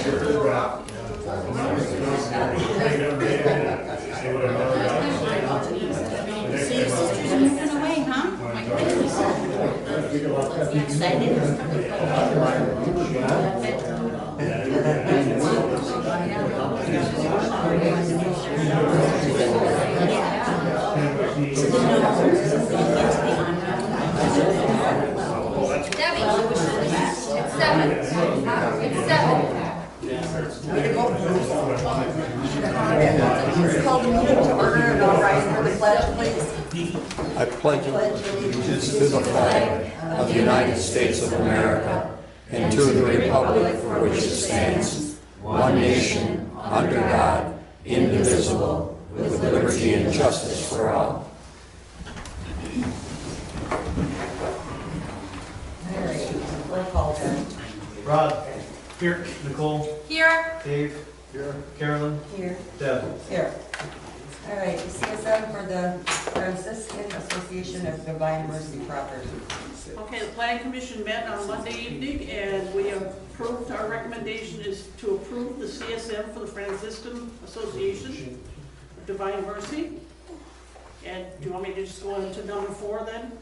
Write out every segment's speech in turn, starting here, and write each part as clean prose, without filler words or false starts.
See your sisters moving away, huh? My goodness. You excited? Debbie, it's 7. It's 7. Call the meeting to order and all rise for the pledge, please. I pledge allegiance to the flag of the United States of America and to the republic for which it stands, one nation, under God, indivisible, with liberty and justice for all. All right, roll call then. Rod. Here. Nicole. Here. Dave. Here. Carolyn. Here. Deb. Here. All right, the CSM for the Franciscan Association of Divine Mercy Property. Okay, the planning commission met on Monday evening, and we approved, our recommendation is to approve the CSM for the Franciscan Association of Divine Mercy. And do you want me to just go into number 4 then?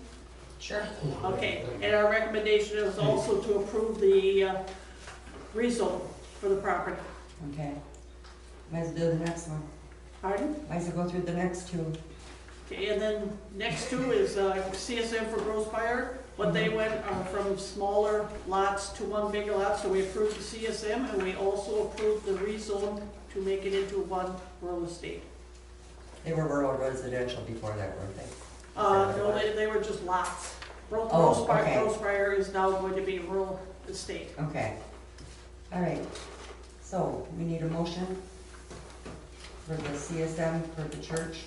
Sure. Okay, and our recommendation is also to approve the rezone for the property. Okay. Might as well do the next one. Pardon? Might as well go through the next two. Okay, and then next 2 is CSM for Grossfire. What they went from smaller lots to one bigger lot, so we approved the CSM, and we also approved the rezone to make it into one rural estate. They were rural residential before that, weren't they? No, they were just lots. Oh, okay. Grossfire is now going to be rural estate. Okay. All right. So we need a motion for the CSM for the church.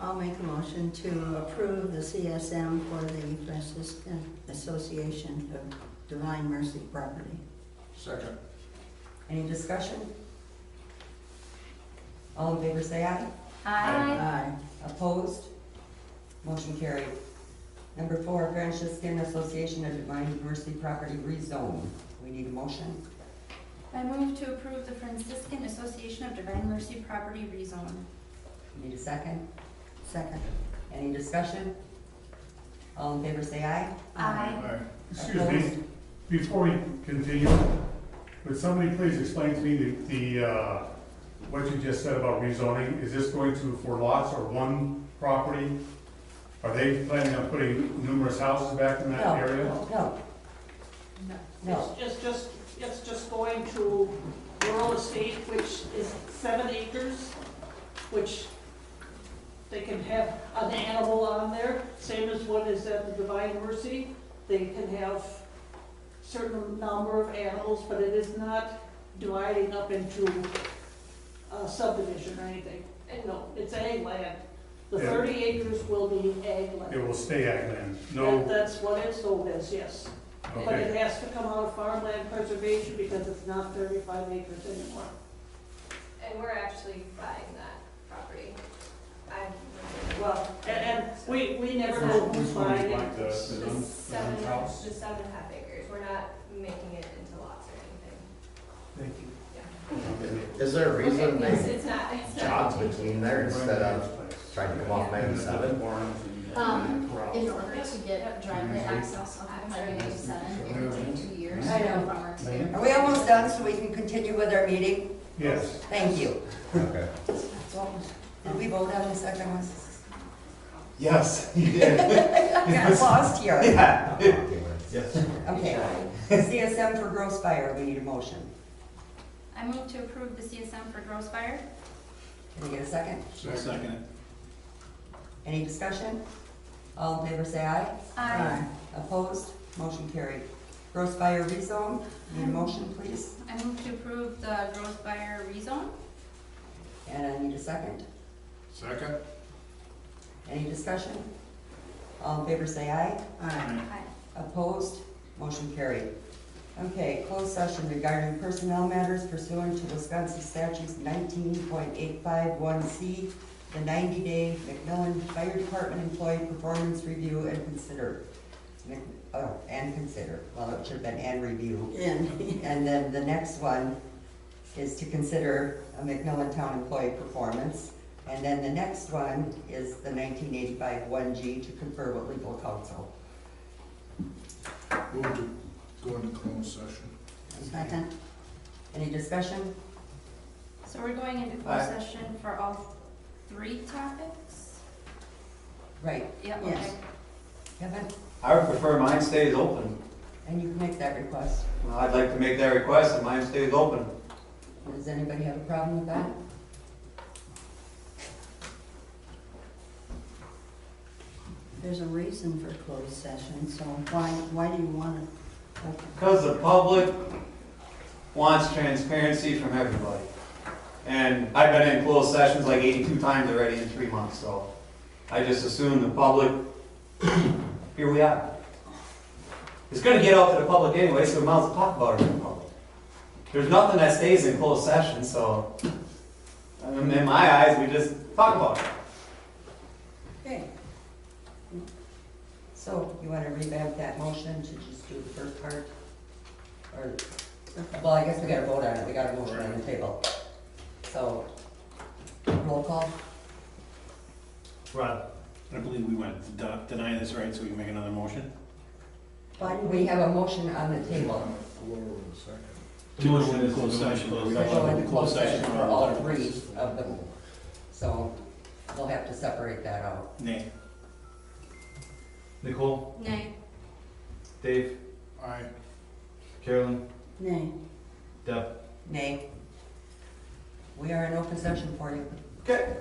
I'll make a motion to approve the CSM for the Franciscan Association of Divine Mercy Property. Second. Any discussion? All in favor say aye. Aye. Opposed? Motion carried. Number 4, Franciscan Association of Divine Mercy Property rezone. We need a motion. I move to approve the Franciscan Association of Divine Mercy Property rezone. Need a second? Second. Any discussion? All in favor say aye. Aye. Excuse me, before we continue, would somebody please explain to me the what you just said about rezoning? Is this going to for lots or one property? Are they planning on putting numerous houses back in that No, area? no, no. It's just going to rural estate, which is 7 acres, which they can have an animal on there, same as what is at the Divine Mercy. They can have certain number of animals, but it is not dividing up into a subdivision or anything. And no, it's ag land. The Yeah. 30 acres will be ag land. It will stay ag land? No, That's what it's sold as, yes. But it okay. has to come out of farmland preservation because it's not 35 acres anymore. And we're actually buying that property. Well, and we never know who's buying it. The 7.5 acres. We're not making it into lots or anything. Thank you. Is there a reason Okay, yes, they it's not jobs between there instead of trying to come off 97? In order to get driveway access off of Highway 97, it would take 2 years. I know. from our experience. Are we almost done so we can continue with our meeting? Yes. Thank you. Okay. Did we vote on the second one? Yes, you did. I got lost here. Yeah. Yes. Okay. CSM for Grossfire, we need a motion. I move to approve the CSM for Grossfire. Can I get a second? Second. Any discussion? All in favor say aye. Aye. Opposed? Motion carried. Grossfire rezone, need a motion please? I move to approve the Grossfire rezone. And I need a second. Second. Any discussion? All in favor say aye. Aye. Opposed? Motion carried. Okay, closed session regarding personnel matters pursuant to Wisconsin statutes 19.851C, the 90-day McMillan Fire Department employee performance review and consider. And consider, well, it should have been and review. And, And then the next one is to consider a McMillan Town employee performance. And then the next one is the 1985 1G to confer with legal counsel. Move to go into closed session. second, Any discussion? So we're going into closed session for all 3 topics? Right, Yep, Yes. okay. Kevin? I would prefer mine stays open. And you can make that request. I'd like to make that request and mine stays open. Does anybody have a problem with that? there's a reason for closed session, so why do you want to open? Because the public wants transparency from everybody. And I've been in closed sessions like 82 times already in 3 months, so I just assume the public, here we are. It's gonna get out to the public anyway, so we might as well talk about it in public. There's nothing that stays in closed session, so, in my eyes, we just talk about it. Okay, So you want to revamp that motion to just do the first part? Or, well, I guess we got to vote on it. We got a motion on the table. So, roll call? Rod, I believe we went to deny this, right, so we can make another motion? We have a motion on the table. Floor with a second. To go into closed session. We go into closed session for all 3 of them. So we'll have to separate that out. Nay. Nicole, Nay. Dave, Aye. Carolyn, nay. Deb. Nay. We are in open session for you. Okay.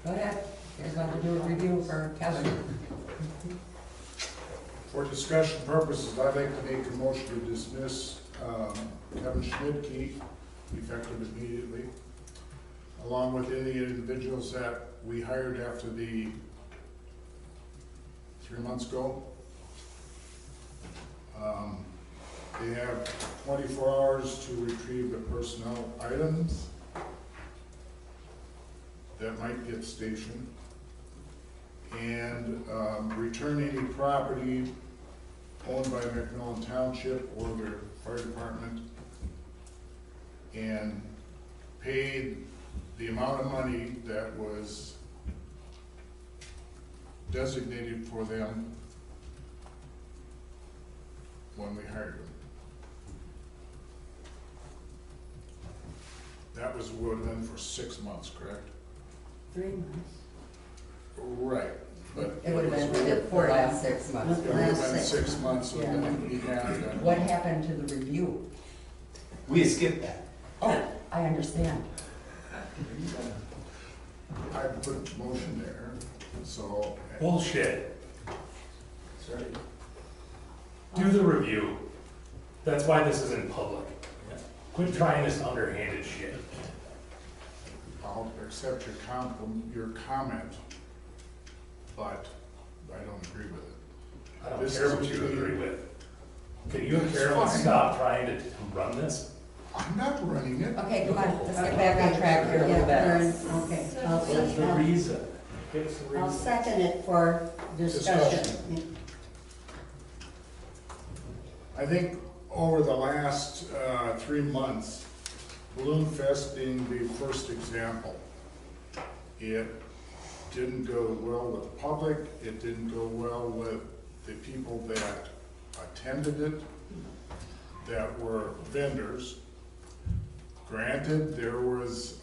Go ahead. You guys want to do a review for Kevin? For discussion purposes, I'd like to make a motion to dismiss Kevin Schmidtke, effective immediately, along with any individuals that we hired after the 3 months ago. They have 24 hours to retrieve the personnel items that might get stationed, and return any property owned by McMillan Township or their fire department, and paid the amount of money that was designated for them when we hired them. That was would have been for 6 months, correct? 3 months. Right, but. It would have been for the last 6 months. It would have been Last 6 months, so Yeah. then we had. What happened to the review? We skipped that. Oh, I understand. I put a motion there, so. Bullshit. Sorry. Do the review. That's why this is in public. Quit trying this underhanded shit. I'll accept your comment, but I don't agree with it. I don't This care is what you really- agree with. Can you and That's Carolyn fine. stop trying to run this? I'm not running it. Okay, come on, let's get back on track here a little Yeah, bit. okay. That's the reason. It's the I'll reason. second it for discussion. I think over the last 3 months, Balloon Fest being the first example, it didn't go well with the public, it didn't go well with the people that attended it, that were vendors. Granted, there was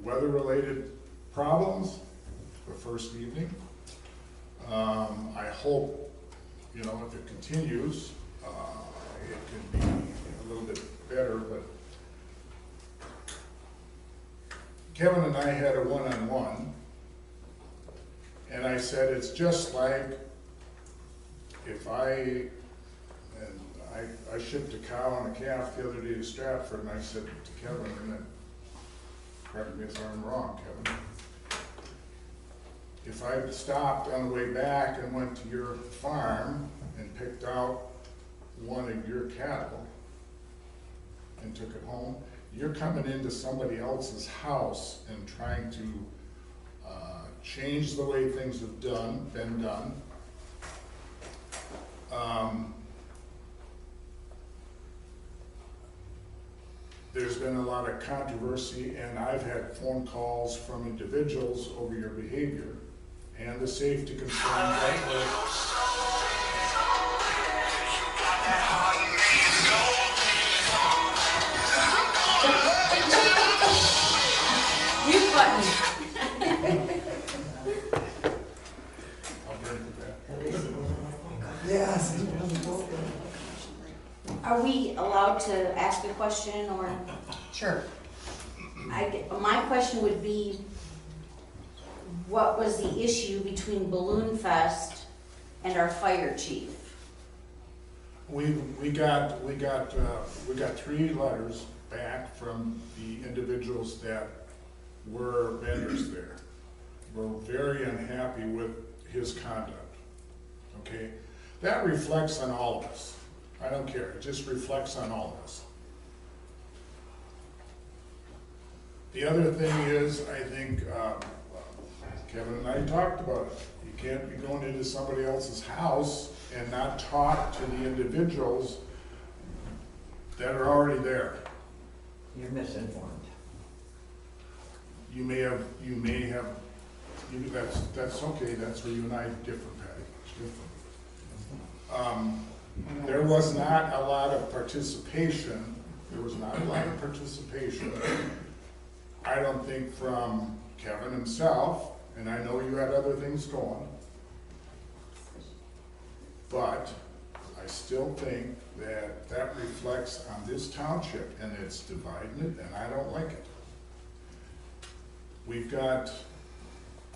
weather-related problems the first evening. I hope, if it continues, it can be a little bit better, but Kevin and I had a one-on-one, and I said, it's just like if I shipped a cow and a calf the other day to Stratford, and I said to Kevin, and then, correct me if I'm wrong, Kevin, if I stopped on the way back and went to your farm and picked out one of your cattle and took it home, you're coming into somebody else's house and trying to change the way things have been done. There's been a lot of controversy, and I've had phone calls from individuals over your behavior and the safety concerns that Mute button. I'll bring it back. Yes. Are we allowed to ask a question, or? Sure. My question would be, what was the issue between Balloon Fest and our fire chief? We got 3 letters back from the individuals that were vendors there. We're very unhappy with his conduct, okay? That reflects on all of us. I don't care, it just reflects on all of us. The other thing is, I think, Kevin and I talked about it. You can't be going into somebody else's house and not talk to the individuals that are already there. You're misinformed. You may have, that's okay, that's where you and I differ, Patty, it's different. There was not a lot of participation, I don't think, from Kevin himself, and I know you had other things going, but I still think that that reflects on this township, and it's dividing it, and I don't like it. We've got,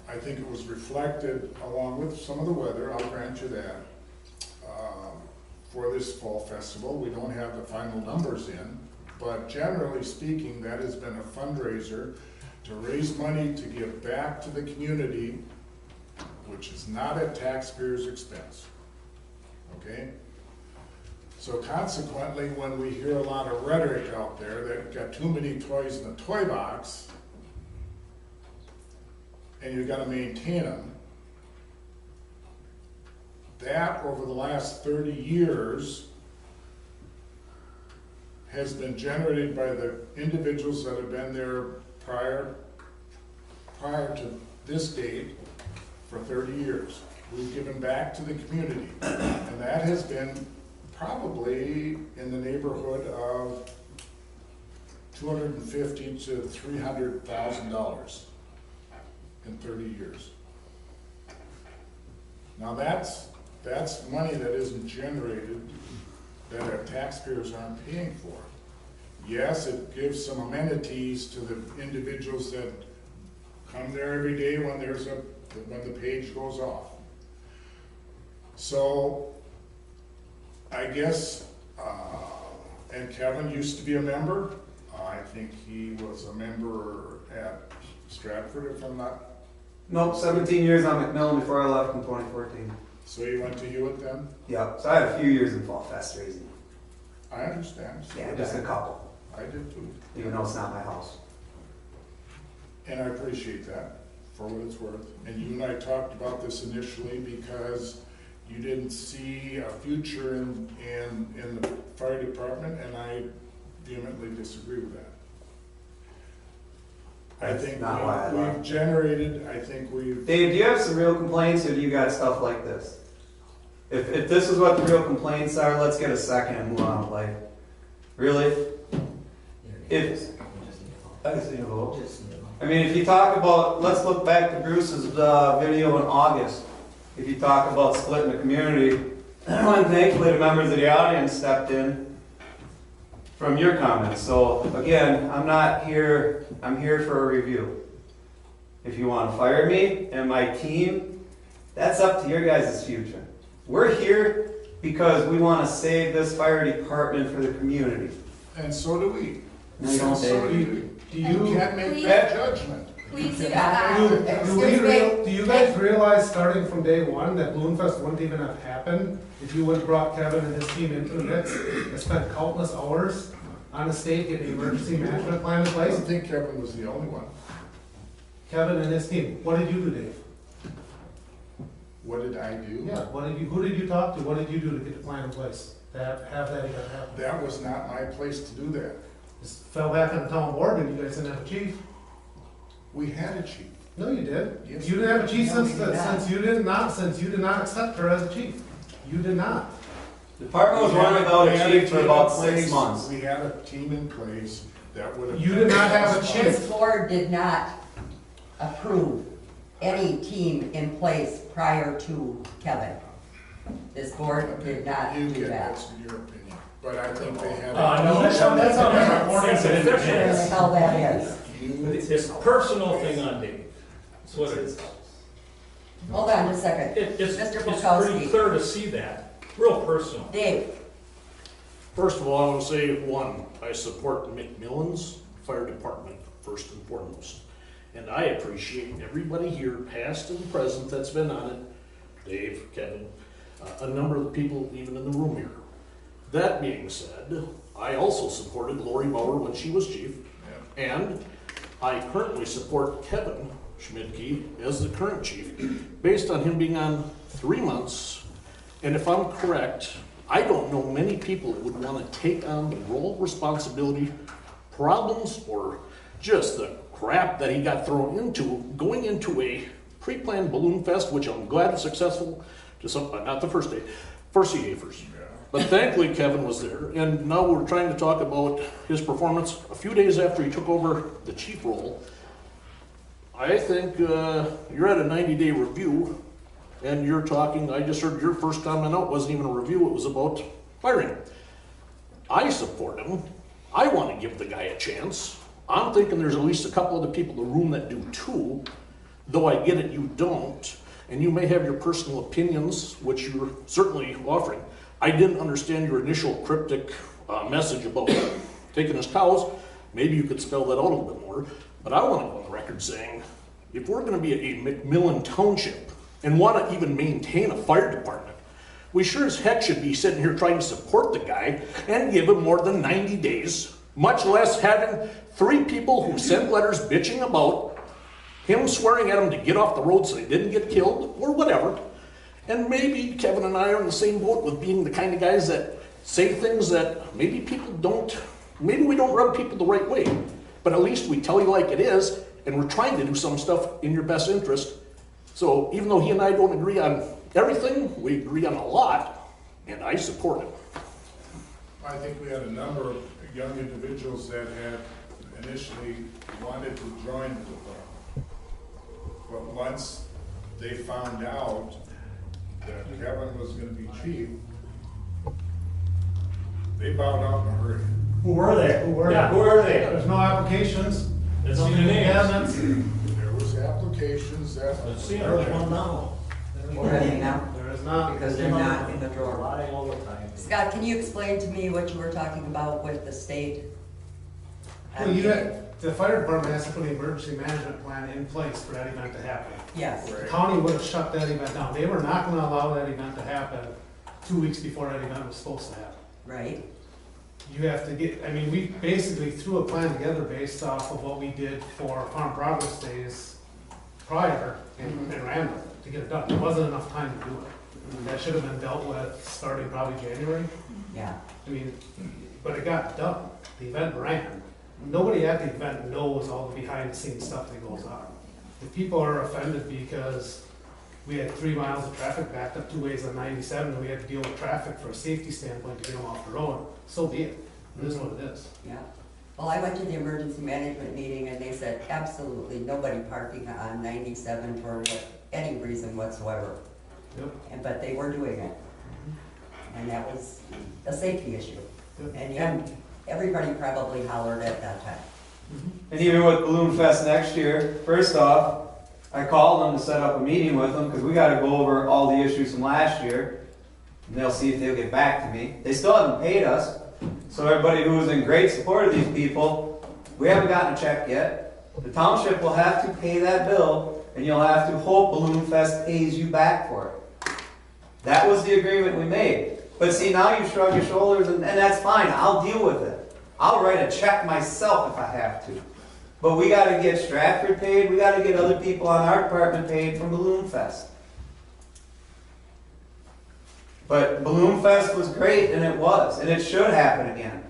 I think it was reflected along with some of the weather, I'll grant you that, for this fall festival. We don't have the final numbers in, but generally speaking, that has been a fundraiser to raise money to give back to the community, which is not at taxpayers' expense, okay? So consequently, when we hear a lot of rhetoric out there that got too many toys in the toy box, and you gotta maintain them, that over the last 30 years has been generated by the individuals that have been there prior to this date for 30 years. We've given back to the community, and that has been probably in the neighborhood of $250,000 to $300,000 in 30 years. Now that's money that isn't generated, that our taxpayers aren't paying for. Yes, it gives some amenities to the individuals that come there every day when the page goes off. So I guess, and Kevin used to be a member. I think he was a member at Stratford, if I'm not. Nope, 17 years on McMillan before I left in 2014. So you went to Hewitt then? Yep, so I had a few years in Fall Fest raising. I understand. Yeah, just a couple. I did too. Even though it's not my house. And I appreciate that, for what it's worth. And you and I talked about this initially because you didn't see a future in the fire department, and I vehemently disagree with that. I think we've generated, Dave, do you have some real complaints, or do you got stuff like this? If this is what the real complaints are, let's get a second and move on with life. Really? I mean, if you talk about, let's look back to Bruce's video in August. If you talk about splitting the community, and thankfully the members of the audience stepped in from your comments. So again, I'm here for a review. If you want to fire me and my team, that's up to your guys' future. We're here because we want to save this fire department for the community. And so do we. No, you don't, Dave. You can't make that judgment. Please do Do you guys realize starting from day one that Balloon Fest wouldn't even have happened if you would have brought Kevin and his team into the mix and spent countless hours on the state getting an emergency management plan in I place? don't think Kevin was the only one. Kevin and his team. What did you do, Dave? What did I do? Yeah, who did you talk to? What did you do to get the plan in place? To have that event happen? That was not my place to do that. Just fell back on the town board and you guys didn't have a chief. We had a chief. No, you did. Yes. You didn't have a chief No, we since, did not. since you did not accept her as a chief. You did not. The department was running without a chief for about 6 months. We had a team in place that would have. You did not have a This chief. board did not approve any team in place prior to Kevin. This board did not You do can, that. that's your opinion, but I think they had. No, that's on different ordinance and Where the hell that is. It's a personal thing on Dave. That's what it is. Hold on just a second. It's Mr. pretty Bukowski. clear to see that, real personal. Dave, First of all, I will say, one, I support McMillan's Fire Department first and foremost. And I appreciate everybody here, past and present, that's been on it. Dave, Kevin, a number of the people even in the room here. That being said, I also supported Lori Bauer when she was chief. And I currently support Kevin Schmidtke as the current chief, based on him being on 3 months. And if I'm correct, I don't know many people that would want to take on the role, responsibility, problems, or just the crap that he got thrown into, going into a pre-planned balloon fest, which I'm glad was successful, not the first day, first CAFers. But thankfully Kevin was there, and now we're trying to talk about his performance a few days after he took over the chief role. I think you're at a 90-day review, and you're talking, I just heard your first comment out wasn't even a review, it was about firing. I support him. I want to give the guy a chance. I'm thinking there's at least a couple of the people in the room that do too, though I get it, you don't, and you may have your personal opinions, which you're certainly offering. I didn't understand your initial cryptic message about taking his cows. Maybe you could spell that out a little bit more, but I want to go on the record saying, if we're going to be a McMillan Township and want to even maintain a fire department, we sure as heck should be sitting here trying to support the guy and give him more than 90 days, much less having 3 people who sent letters bitching about him swearing at him to get off the road so they didn't get killed or whatever. And maybe Kevin and I are in the same boat with being the kind of guys that say things that maybe people don't, maybe we don't rub people the right way, but at least we tell you like it is, and we're trying to do some stuff in your best interest. So even though he and I don't agree on everything, we agree on a lot, and I support it. I think we had a number of young individuals that had initially wanted to join the department. But once they found out that Kevin was gonna be chief, they bowed out in a hurry. Who were they? Who were Yeah, they? who are they? There's no applications. Let's No see the names. amendments. There was applications that. Let's see them. There's one now. Already now, There is not. because they're not in the drawer. Lying all the time. Scott, can you explain to me what you were talking about with the state? Well, the fire department has to put an emergency management plan in place for that event to happen. Yes. The county would have shut that event down. They were not gonna allow that event to happen 2 weeks before that event was supposed to happen. Right. You have to get, I mean, we basically threw a plan together based off of what we did for Farm Progress Days prior in Randall to get it done. There wasn't enough time to do it. That should have been dealt with starting probably January. Yeah. I mean, but it got done. The event ran. Nobody at the event knows all the behind the scenes stuff that goes on. If people are offended because we had 3 miles of traffic backed up 2 ways on 97 and we had to deal with traffic for a safety standpoint to get them off the road, so be it. It is what it is. Yeah. Well, I went to the emergency management meeting and they said absolutely nobody parking on 97 for any reason whatsoever. Yep. But they were doing it. And that was a safety issue. And everybody probably hollered at that time. And even with Balloon Fest next year, first off, I called them to set up a meeting with them, because we gotta go over all the issues from last year, and they'll see if they'll get back to me. They still haven't paid us, so everybody who was in great support of these people, we haven't gotten a check yet. The township will have to pay that bill, and you'll have to hope Balloon Fest pays you back for it. That was the agreement we made. But see, now you shrug your shoulders, and that's fine, I'll deal with it. I'll write a check myself if I have to. But we gotta get Stratford paid, we gotta get other people on our department paid from Balloon Fest. But Balloon Fest was great, and it should happen again.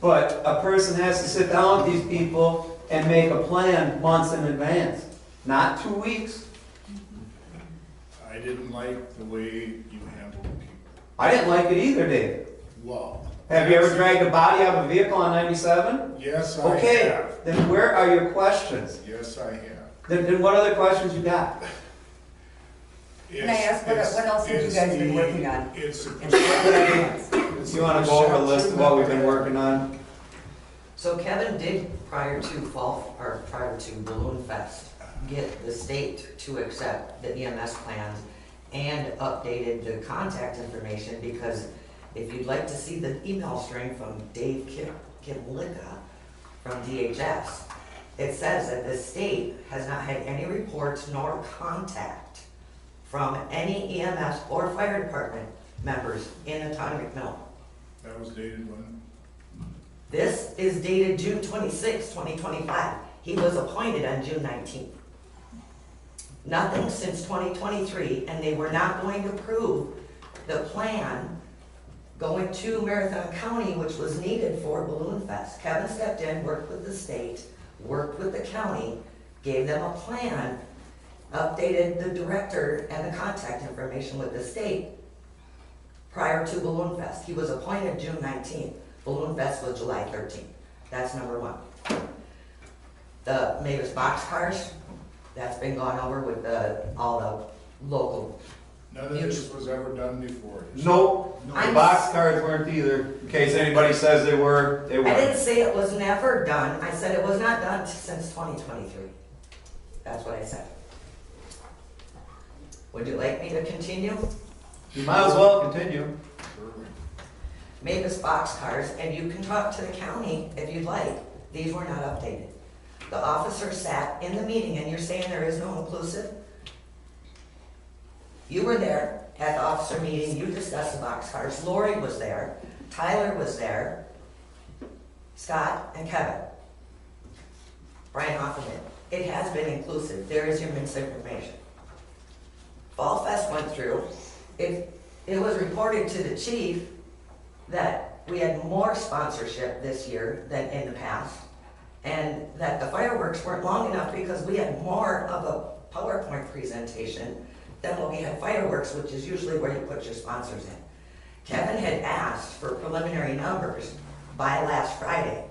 But a person has to sit down with these people and make a plan months in advance, not 2 weeks. I didn't like the way you handled people. I didn't like it either, Dave. Well. Have you ever dragged a body out of a vehicle on 97? Yes, I Okay, have. then where are your questions? Yes, I have. Then what other questions you got? Can I ask, what else have you guys been working on? It's You wanna go over a list of what we've been working on? So Kevin did, prior to Balloon Fest, get the state to accept the EMS plans and updated the contact information, because if you'd like to see the email string from Dave Kimlicka from DHS, it says that the state has not had any reports nor contact from any EMS or fire department members in the town of McMillan. That was dated when? This is dated June 26, 2025. He was appointed on June 19th. Nothing since 2023, and they were not going to approve the plan going to Marathon County, which was needed for Balloon Fest. Kevin stepped in, worked with the state, worked with the county, gave them a plan, updated the director and the contact information with the state prior to Balloon Fest. He was appointed June 19th. Balloon Fest was July 13th. That's number one. The Mavis boxcars, that's been gone over with all the local. None of this was ever done before. Nope, the boxcars weren't either. In case anybody says they were, they I weren't. didn't say it was never done. I said it was not done since 2023. That's what I said. Would you like me to continue? You might as well continue. Mavis boxcars, and you can talk to the county if you'd like. These were not updated. The officer sat in the meeting, and you're saying there is no inclusive? You were there at the officer meeting, you discussed the boxcars. Lori was there, Tyler was there, Scott and Kevin. Brian Hoffman. It has been inclusive. There is your misinformation. Fall Fest went through. It was reported to the chief that we had more sponsorship this year than in the past, and that the fireworks weren't long enough because we had more of a PowerPoint presentation than when we had fireworks, which is usually where you put your sponsors in. Kevin had asked for preliminary numbers by last Friday.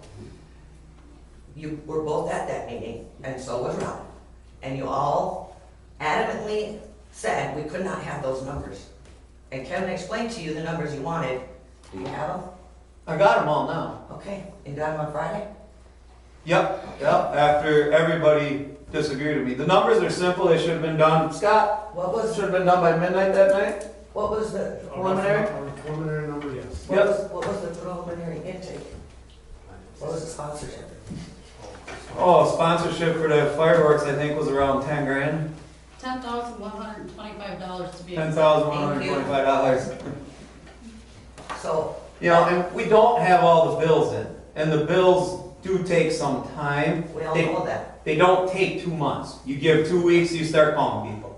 You were both at that meeting, and so was Ron. And you all adamantly said we could not have those numbers. And Kevin explained to you the numbers you wanted. Do you have them? I got them all now. Okay, you got them on Friday? Yep, after everybody disagreed with me. The numbers are simple, they should have been done. Scott, should have been done by midnight that night? What was the Preliminary number, yes. What was the preliminary intake? What was the sponsorship? Oh, sponsorship for the fireworks, I think, was around 10 grand. $10,125 to be. $10,125. So. You know, and we don't have all the bills in, and the bills do take some time. We all know that. They don't take 2 months. You give 2 weeks, you start calling people.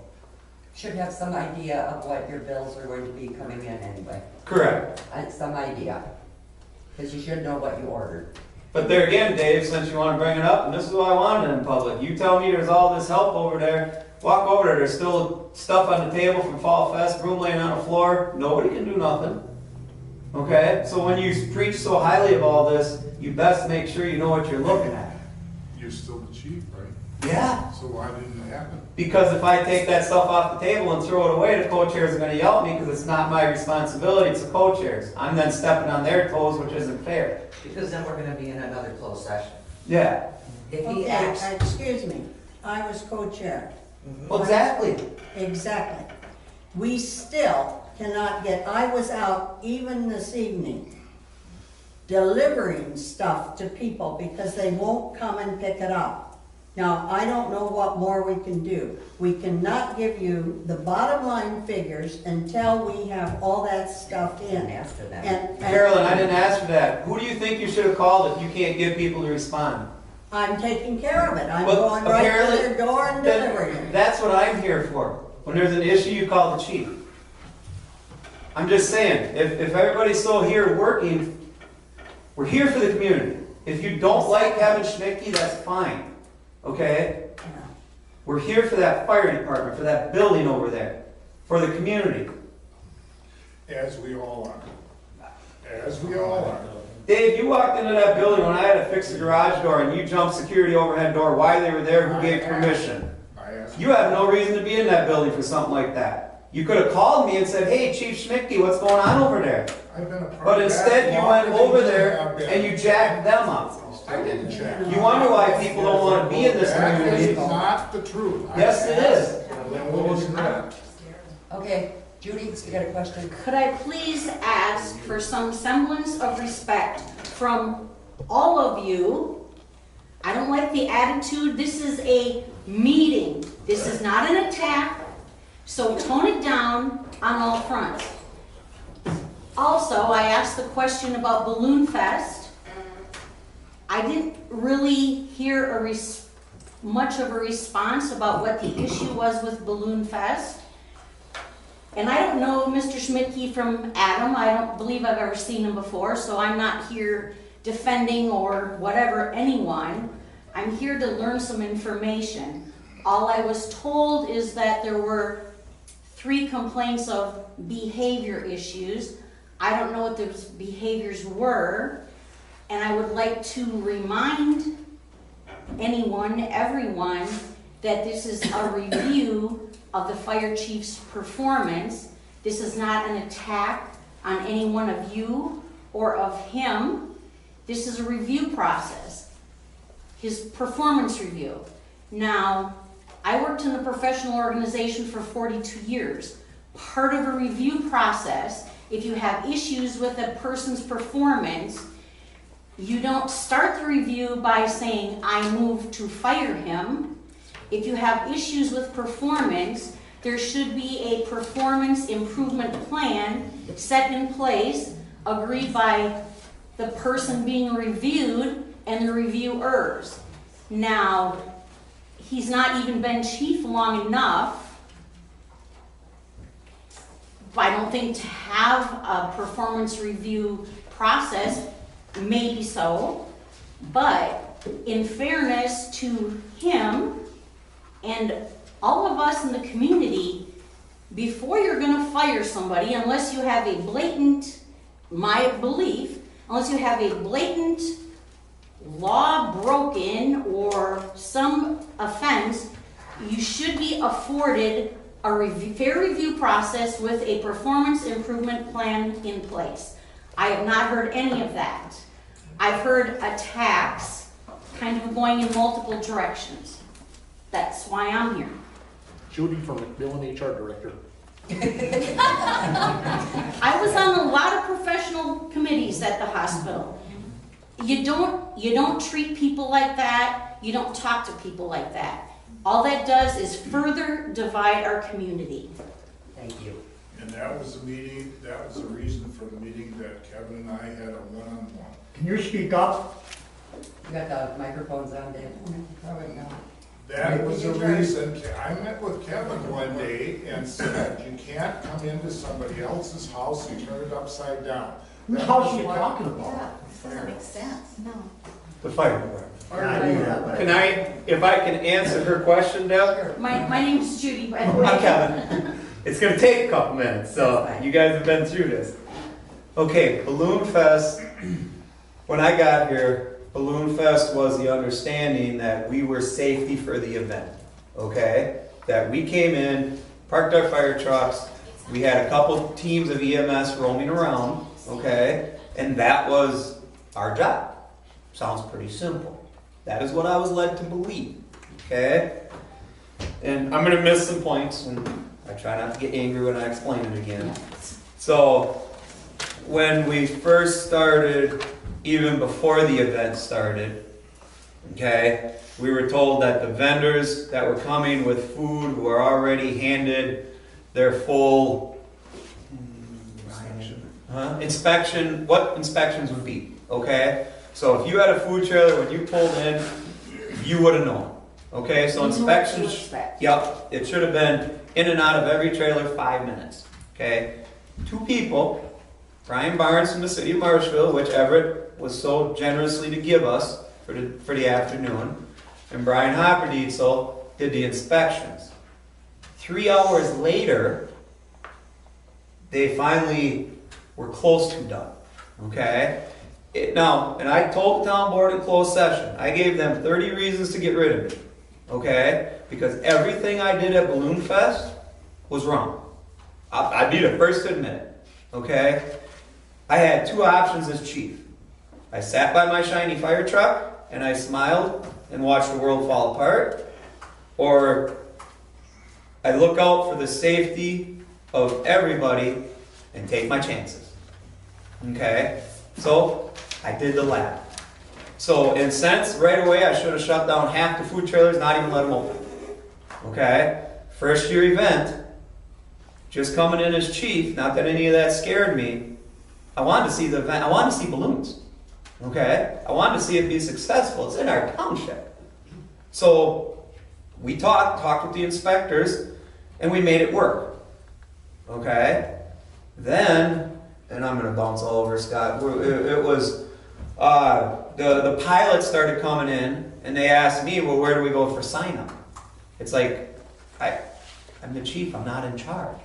Should have some idea of what your bills are going to be coming in anyway. Correct. Some idea. Because you should know what you ordered. But there again, Dave, since you want to bring it up, and this is what I wanted in public, you tell me there's all this help over there, walk over there, there's still stuff on the table from Fall Fest, broom laying on the floor, nobody can do nothing. Okay? So when you preach so highly of all this, you best make sure you know what you're looking at. You're still the chief, right? Yeah. So why didn't it happen? Because if I take that stuff off the table and throw it away, the co-chairs are going to yell at me because it's not my responsibility, it's the co-chairs. I'm then stepping on their toes, which isn't fair. Because then we're gonna be in another closed session. Yeah. If he acts. Okay, excuse me, I was co-chair. Well, exactly. Exactly. We still cannot get, I was out even this evening delivering stuff to people because they won't come and pick it up. Now, I don't know what more we can do. We cannot give you the bottom line figures until we have all that stuff in. After that. And Carolyn, I didn't ask for that. Who do you think you should have called if you can't get people to respond? I'm taking care of it. I'm Well, going right to apparently- their door and delivering it. That's what I'm here for. When there's an issue, you call the chief. I'm just saying, if everybody's still here working, we're here for the community. If you don't like Kevin Schmidtke, that's fine, okay? We're here for that fire department, for that building over there, for the community. As we all are. As we all are. Dave, you walked into that building when I had to fix the garage door and you jumped security overhead door. Why they were there, who gave permission? You have no reason to be in that building for something like that. You could have called me and said, hey, Chief Schmidtke, what's going on over there? I've been a part But of instead that you went longer over than you there have been. and you jacked them up. I didn't jack. You wonder why people don't want to be in this That community. is not the truth. Yes, it is. No, it's not. Okay, Judy, you got a question? Could I please ask for some semblance of respect from all of you? I don't like the attitude. This is a meeting. This is not an attack. So tone it down on all fronts. Also, I asked the question about Balloon Fest. I didn't really hear much of a response about what the issue was with Balloon Fest. And I don't know Mr. Schmidtke from Adam. I don't believe I've ever seen him before, so I'm not here defending or whatever anyone. I'm here to learn some information. All I was told is that there were 3 complaints of behavior issues. I don't know what those behaviors were, and I would like to remind everyone, that this is a review of the fire chief's performance. This is not an attack on any one of you or of him. This is a review process, his performance review. Now, I worked in a professional organization for 42 years. Part of a review process, if you have issues with a person's performance, you don't start the review by saying, I move to fire him. If you have issues with performance, there should be a performance improvement plan set in place, agreed by the person being reviewed and the reviewers. Now, he's not even been chief long enough, I don't think, to have a performance review process. Maybe so, but in fairness to him and all of us in the community, before you're going to fire somebody, unless you have a blatant, my belief, unless you have a blatant law broken or some offense, you should be afforded a fair review process with a performance improvement plan in place. I have not heard any of that. I've heard attacks kind of going in multiple directions. That's why I'm here. Judy from McMillan, HR Director. I was on a lot of professional committees at the hospital. You don't treat people like that. You don't talk to people like that. All that does is further divide our community. Thank you. And that was the meeting, that was the reason for the meeting that Kevin and I had a one-on-one. Can you speak up? You got the microphones on, Dave? Probably not. That was the reason, I met with Kevin one day and said, you can't come into somebody else's house and turn it upside down. Whose house are you talking about? Doesn't make sense. No. The fire department. Yeah, I knew that, but Can if I can answer her question, Deb? My name's Judy, by the way. I'm Kevin. It's gonna take a couple minutes, so you guys have been through this. Okay, Balloon Fest, when I got here, Balloon Fest was the understanding that we were safety for the event, okay? That we came in, parked our fire trucks, we had a couple teams of EMS roaming around, okay? And that was our job. Sounds pretty simple. That is what I was led to believe, okay? And I'm gonna miss some points, and I try not to get angry when I explain it again. So, when we first started, even before the event started, okay, we were told that the vendors that were coming with food were already handed their full inspection, what inspections would be, okay? So if you had a food trailer, when you pulled in, you would have known. Okay, so You knew what to inspections, expect. yep, it should have been in and out of every trailer 5 minutes. Okay, 2 people, Brian Barnes from the city of Marshville, which Everett was so generously to give us for the afternoon, and Brian Hopperdietzel did the inspections. 3 hours later, they finally were close to done. Okay? Now, and I told the town board in closed session, I gave them 30 reasons to get rid of me. Okay? Because everything I did at Balloon Fest was wrong. I'd be the first to admit it. Okay? I had 2 options as chief. I sat by my shiny fire truck and I smiled and watched the world fall apart, or I look out for the safety of everybody and take my chances. Okay? So, I did the latter. So, in a sense, right away I should have shut down half the food trailers, not even let them open. Okay? First year event, just coming in as chief, not that any of that scared me, I wanted to see the event, I wanted to see balloons. Okay? I wanted to see it be successful. It's in our township. So, we talked with the inspectors, and we made it work. Okay? Then, and I'm going to bounce all over Scott, it was, the pilots started coming in, and they asked me, well, where do we go for sign-up? It's like, I'm the chief, I'm not in charge.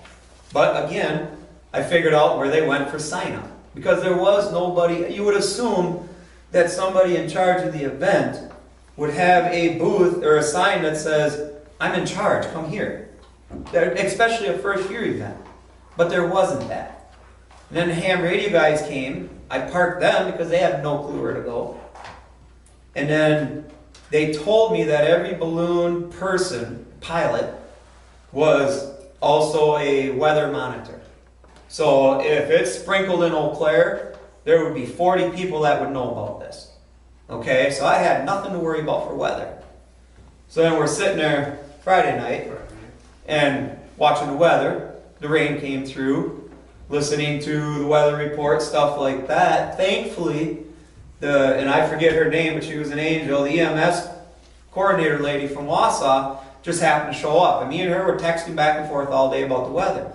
But again, I figured out where they went for sign-up. Because there was nobody, you would assume that somebody in charge of the event would have a booth or a sign that says, I'm in charge, come here. Especially a first year event. But there wasn't that. And then the ham radio guys came, I parked them because they had no clue where to go. And then they told me that every balloon person, pilot, was also a weather monitor. So if it's sprinkled in Eau Claire, there would be 40 people that would know about this. Okay, so I had nothing to worry about for weather. So then we're sitting there Friday night and watching the weather. The rain came through, listening to the weather report, stuff like that. Thankfully, and I forget her name, but she was an angel, the EMS coordinator lady from Wausau just happened to show up. And me and her were texting back and forth all day about the weather.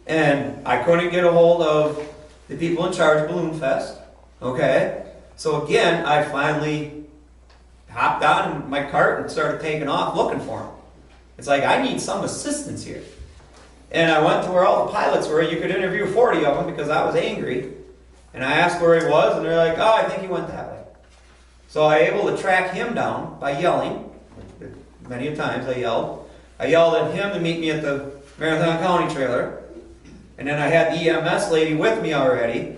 And I couldn't get a hold of the people in charge of Balloon Fest. Okay? So again, I finally hopped on my cart and started taking off looking for him. It's like, I need some assistance here. And I went to where all the pilots were. You could interview 40 of them because I was angry. And I asked where he was, and they're like, oh, I think he went that way. So I was able to track him down by yelling. Many a times I yelled. I yelled at him to meet me at the Marathon County trailer. And then I had the EMS lady with me already.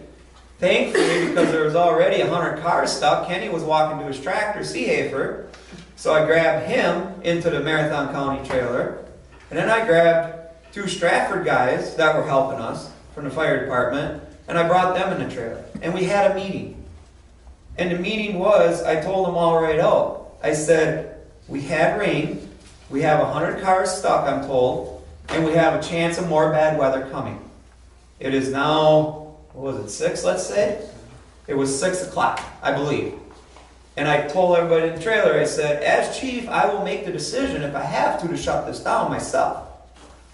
Thankfully, because there was already 100 cars stuck, Kenny was walking to his tractor, Seehafer. So I grabbed him into the Marathon County trailer. And then I grabbed 2 Stratford guys that were helping us from the fire department, and I brought them in the trailer. And we had a meeting. And the meeting was, I told them all right out. I said, we had rain, we have 100 cars stuck, I'm told, and we have a chance of more bad weather coming. It is now, what was it, 6, let's say? It was 6 o'clock, I believe. And I told everybody in the trailer, I said, as chief, I will make the decision if I have to shut this down myself.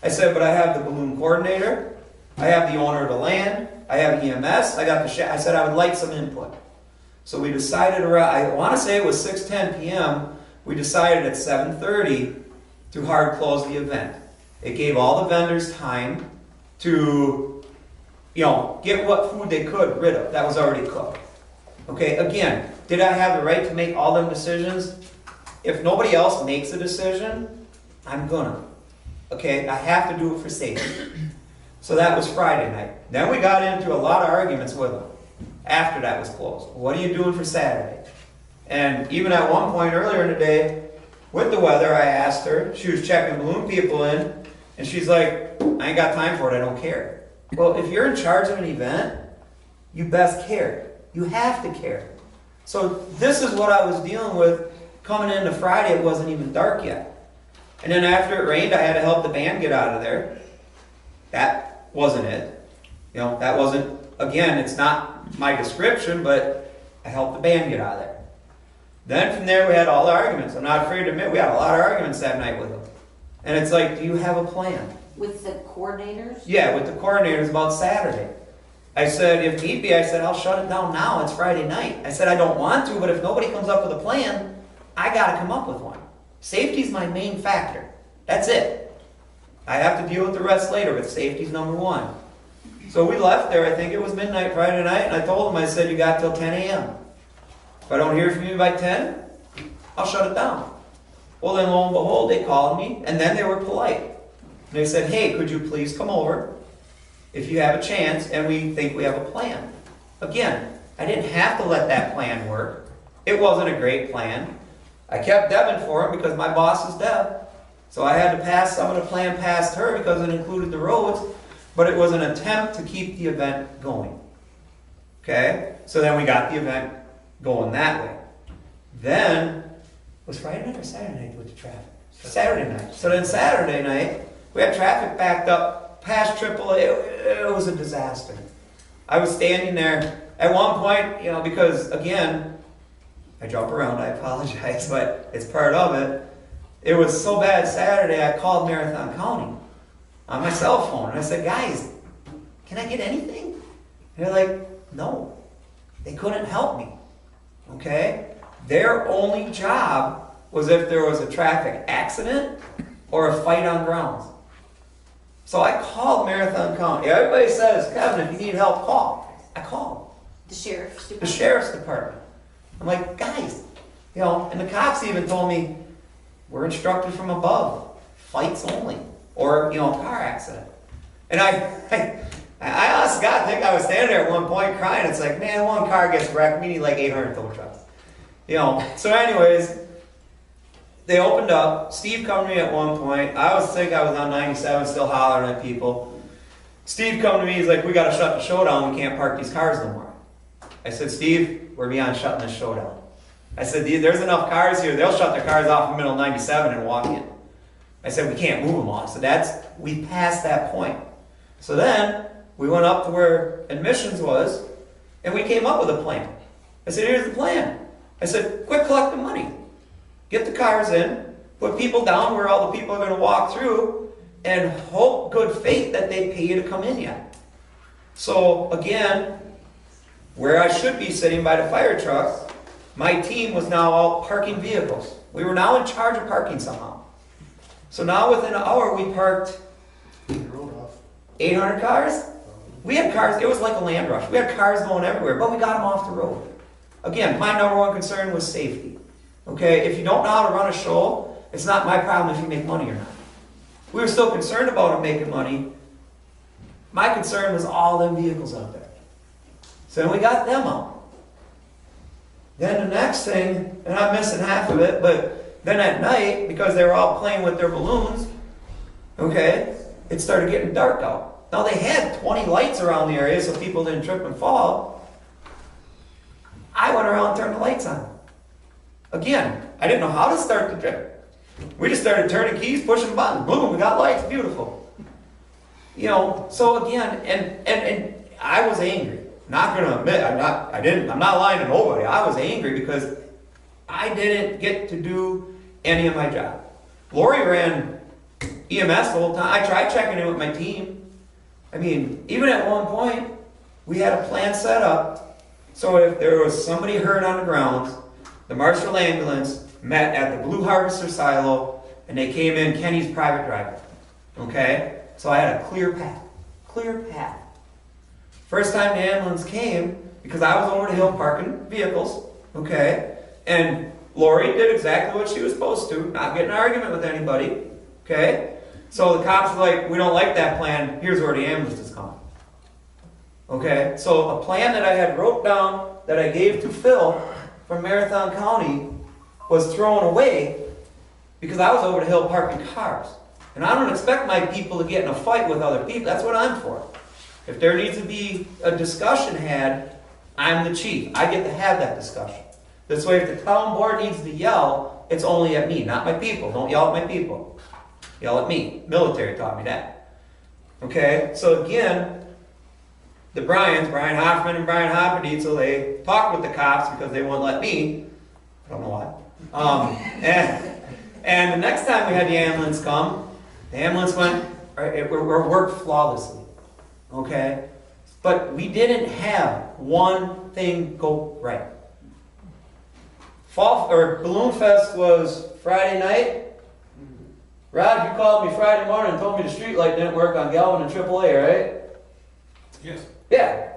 I said, but I have the balloon coordinator, I have the owner of the land, I have EMS, I said I would like some input. So we decided around, I want to say it was 6:10 p.m., we decided at 7:30 to hard close the event. It gave all the vendors time to, get what food they could rid of that was already cooked. Okay, again, did I have the right to make all them decisions? If nobody else makes a decision, I'm gonna. Okay, I have to do it for safety. So that was Friday night. Then we got into a lot of arguments with them after that was closed. What are you doing for Saturday? And even at one point earlier in the day, with the weather, I asked her, she was checking balloon people in, and she's like, I ain't got time for it, I don't care. Well, if you're in charge of an event, you best care. You have to care. So this is what I was dealing with coming into Friday. It wasn't even dark yet. And then after it rained, I had to help the band get out of there. That wasn't it. That wasn't, again, it's not my description, but I helped the band get out of there. Then from there, we had all the arguments. I'm not afraid to admit, we had a lot of arguments that night with them. And it's like, do you have a plan? With the coordinators? Yeah, with the coordinators about Saturday. I said, if need be, I said, I'll shut it down now. It's Friday night. I said, I don't want to, but if nobody comes up with a plan, I got to come up with one. Safety's my main factor. That's it. I have to deal with the rest later, but safety's number one. So we left there, I think it was midnight Friday night, and I told them, I said, you got till 10 a.m. If I don't hear from you by 10, I'll shut it down. Well, then lo and behold, they called me, and then they were polite. And they said, hey, could you please come over if you have a chance, and we think we have a plan. Again, I didn't have to let that plan work. It wasn't a great plan. I kept Devin for him because my boss is Deb. So I had to pass some of the plan past her because it included the roads, but it was an attempt to keep the event going. Okay? So then we got the event going that way. Then, was Friday night or Saturday night with the traffic? Saturday night. So then Saturday night, we had traffic backed up past AAA. It was a disaster. I was standing there at one point, because again, I jump around, I apologize, but it's part of it. It was so bad Saturday, I called Marathon County on my cell phone. And I said, guys, can I get anything? And they're like, no. They couldn't help me. Okay? Their only job was if there was a traffic accident or a fight on grounds. So I called Marathon County. Everybody says, Kevin, if you need help, call. I called. The sheriff's department? The sheriff's department. I'm like, guys, and the cops even told me, we're instructed from above. Fights only. Or, car accident. And I honest to God, think I was standing there at one point crying. It's like, man, one car gets wrecked, we need like 800 tow trucks. So anyways, they opened up. Steve come to me at one point. I was on 97, still hollering at people. Steve come to me, he's like, we got to shut the show down. We can't park these cars no more. I said, Steve, we're beyond shutting this show down. I said, there's enough cars here. They'll shut their cars off in the middle of 97 and walk in. I said, we can't move them all. So we passed that point. So then we went up to where admissions was, and we came up with a plan. I said, here's the plan. I said, quit collecting money. Get the cars in, put people down where all the people are going to walk through, and hope good faith that they pay you to come in yet. So again, where I should be sitting by the fire trucks, my team was now out parking vehicles. We were now in charge of parking somehow. So now within an hour we parked 800 cars. We had cars, it was like a land rush. We had cars going everywhere, but we got them off the road. Again, my number one concern was safety. Okay, if you don't know how to run a show, it's not my problem if you make money or not. We were still concerned about them making money. My concern was all them vehicles out there. So then we got them out. Then the next thing, and I'm missing half of it, but then at night, because they were all playing with their balloons, okay, it started getting dark out. Now they had 20 lights around the area so people didn't trip and fall. I went around and turned the lights on. Again, I didn't know how to start the trip. We just started turning keys, pushing buttons. Boom, we got lights, beautiful. So again, and I was angry. Not gonna admit, I'm not lying to nobody. I was angry because I didn't get to do any of my job. Lori ran EMS the whole time. I tried checking in with my team. Even at one point, we had a plan set up. So if there was somebody hurt on the grounds, the Marshall ambulance met at the Blue Harvester silo, and they came in Kenny's private driveway. Okay? So I had a clear path. Clear path. First time the ambulance came, because I was over the hill parking vehicles, okay? And Lori did exactly what she was supposed to, not get in an argument with anybody, okay? So the cops were like, we don't like that plan, here's where the ambulance is coming. Okay? So a plan that I had wrote down, that I gave to Phil from Marathon County, was thrown away because I was over the hill parking cars. And I don't expect my people to get in a fight with other people, that's what I'm for. If there needs to be a discussion had, I'm the chief. I get to have that discussion. This way, if the town board needs to yell, it's only at me, not my people. Don't yell at my people. Yell at me. Military taught me that. Okay? So again, the Brian Hoffman and Brian Hoppedy, so they talked with the cops because they wouldn't let me. don't know why. And the next time we had the ambulance come, the ambulance worked flawlessly, okay? But we didn't have one thing go right. Balloon Fest was Friday night. Rod, you called me Friday morning and told me the street light didn't work on Galvin and AAA, right? Yes. Yeah.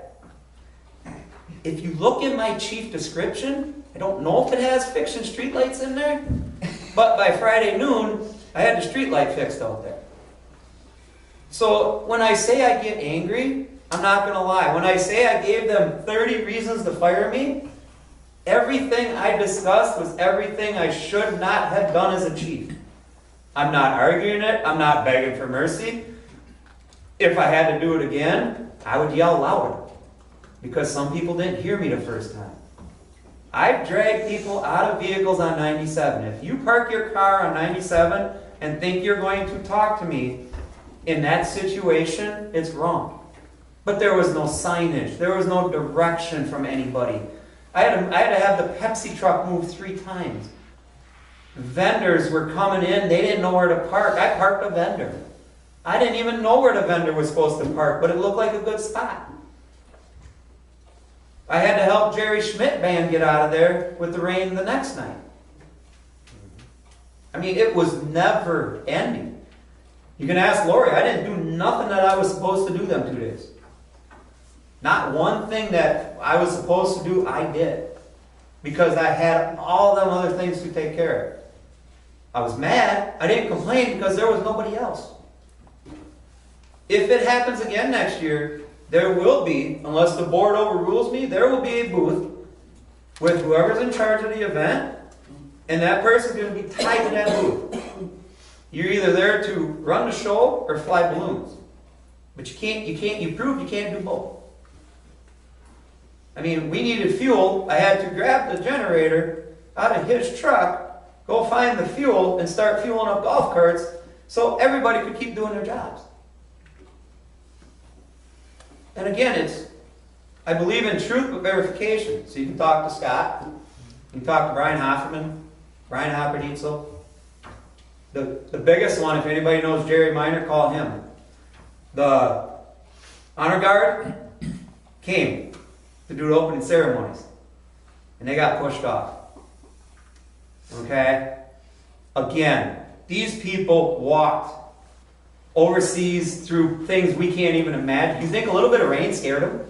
If you look in my chief description, I don't know if it has fixing streetlights in there, but by Friday noon, I had the streetlight fixed out there. So when I say I get angry, I'm not gonna lie. When I say I gave them 30 reasons to fire me, everything I discussed was everything I should not have done as a chief. I'm not arguing it. I'm not begging for mercy. If I had to do it again, I would yell louder because some people didn't hear me the first time. I've dragged people out of vehicles on 97. If you park your car on 97 and think you're going to talk to me in that situation, it's wrong. But there was no signage. There was no direction from anybody. I had to have the Pepsi truck move 3 times. Vendors were coming in. They didn't know where to park. I parked a vendor. I didn't even know where the vendor was supposed to park, but it looked like a good spot. I had to help Jerry Schmidt band get out of there with the rain the next night. I mean, it was never ending. You can ask Lori. I didn't do nothing that I was supposed to do them 2 days. Not one thing that I was supposed to do, I did. Because I had all them other things to take care of. I was mad. I didn't complain because there was nobody else. If it happens again next year, there will be, unless the board overrules me, there will be a booth with whoever's in charge of the event, and that person's going to be tied to that booth. You're either there to run the show or fly balloons. But you proved you can't do both. I mean, we needed fuel. I had to grab the generator out of his truck, go find the fuel, and start fueling up golf carts so everybody could keep doing their jobs. And again, I believe in truth but verification. So you can talk to Scott, you can talk to Brian Hofferman, Brian Hopperdietzel. The biggest one, if anybody knows Jerry Miner, call him. The honor guard came to do the opening ceremonies, and they got pushed off. Okay? Again, these people walked overseas through things we can't even imagine. You think a little bit of rain scared them?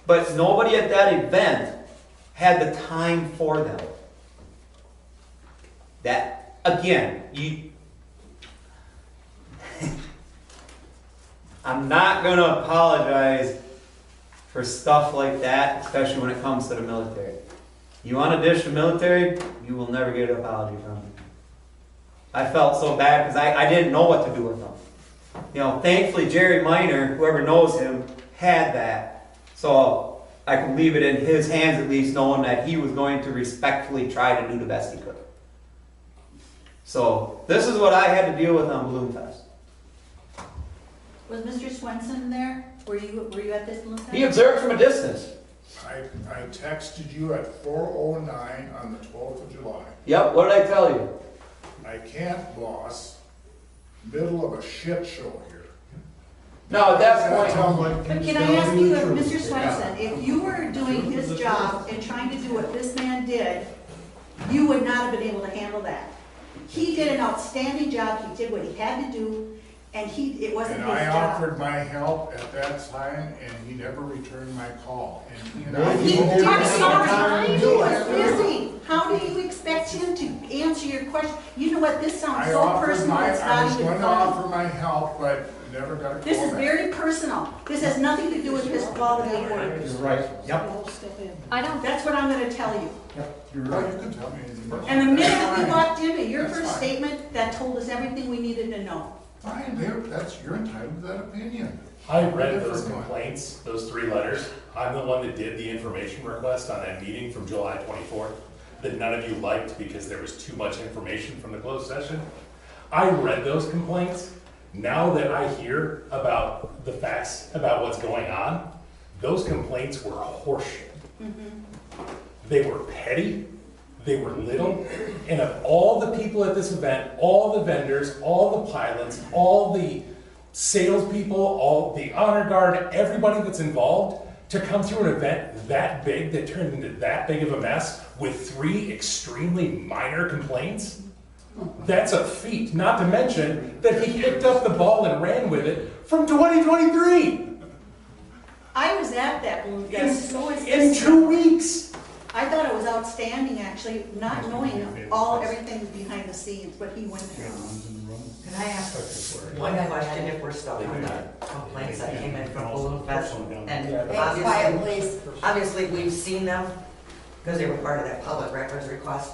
But nobody at that event had the time for them. That, again, I'm not going to apologize for stuff like that, especially when it comes to the military. You want to dish the military, you will never get an apology from me. I felt so bad because I didn't know what to do with them. You know, thankfully Jerry Miner, whoever knows him, had that. So I could leave it in his hands at least, knowing that he was going to respectfully try to do the best he could. So this is what I had to deal with on Balloon Fest. Was Mr. Swenson there? Were you at this Balloon Fest? He observed from a distance. I texted you at 4:09 on the 12th of July. Yep, what did I tell you? I can't, boss. Middle of a shit show here. No, at that point. But can I ask you, Mr. Swenson, if you were doing his job and trying to do what this man did, you would not have been able to handle that. He did an outstanding job. He did what he had to do, and it wasn't his job. And I offered my help at that time, and he never returned my call. And I'm sorry, he was busy. How do you expect him to answer your question? You know what, this sounds so personal, it's I not was even going to funny. offer my help, but never got a call This is back. very personal. This has nothing to do with his quality of work. You're right. Yep. That's what I'm gonna tell you. Yep, you're Well, right. you can tell me anything. And the minute we walked into your That's first fine. statement, that told us everything we needed to know. Fine, you're entitled to that opinion. I read those complaints, those 3 letters. I'm the one that did the information request on that meeting from July 24th that none of you liked because there was too much information from the closed session. I read those complaints. Now that I hear about the facts about what's going on, those complaints were horseshit. They were petty. They were little, and of all the people at this event, all the vendors, all the pilots, all the salespeople, all the honor guard, everybody that's involved, to come through an event that big that turned into that big of a mess with 3 extremely minor complaints, that's a feat. Not to mention that he picked up the ball and ran with it from 2023 I was at that balloon fest, so was in this. 2 weeks. I thought it was outstanding, actually, not knowing everything behind the scenes, what he went through. Can I ask one question if we're still on the complaints that came in from Balloon Fest? And obviously we've seen them because they were part of that public records request.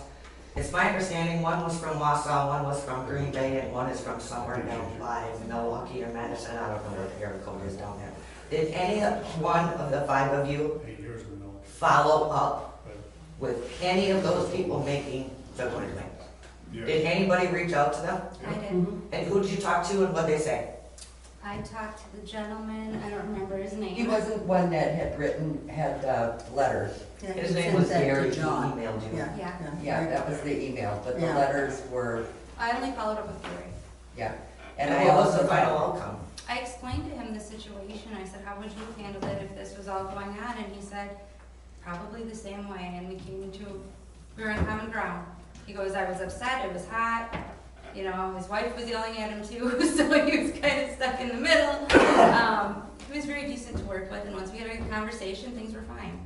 It's my understanding one was from Wausau, one was from Green Bay, and one is from somewhere down by Milwaukee or Madison. I don't know where the area code is down there. Did any one of the 5 of you follow up with any of those people making the complaint? Yes. Did anybody reach out to them? I did. And who did you talk to and what they say? I talked to the gentleman, I don't remember his name. He wasn't one that had letters. Yeah, His he name sent was that to Gary, he John. emailed you. Yeah. Yeah, that was the email, but the Yeah. letters were, I only followed up with Gary. yeah. And I what was also the final outcome? I explained to him the situation. I said, how would you handle it if this was all going on? And he said, probably the same way. And we were on common ground. He goes, I was upset, it was hot. You know, his wife was yelling at him too, so he was kind of stuck in the middle. He was very decent to work with, and once we had a good conversation, things were fine.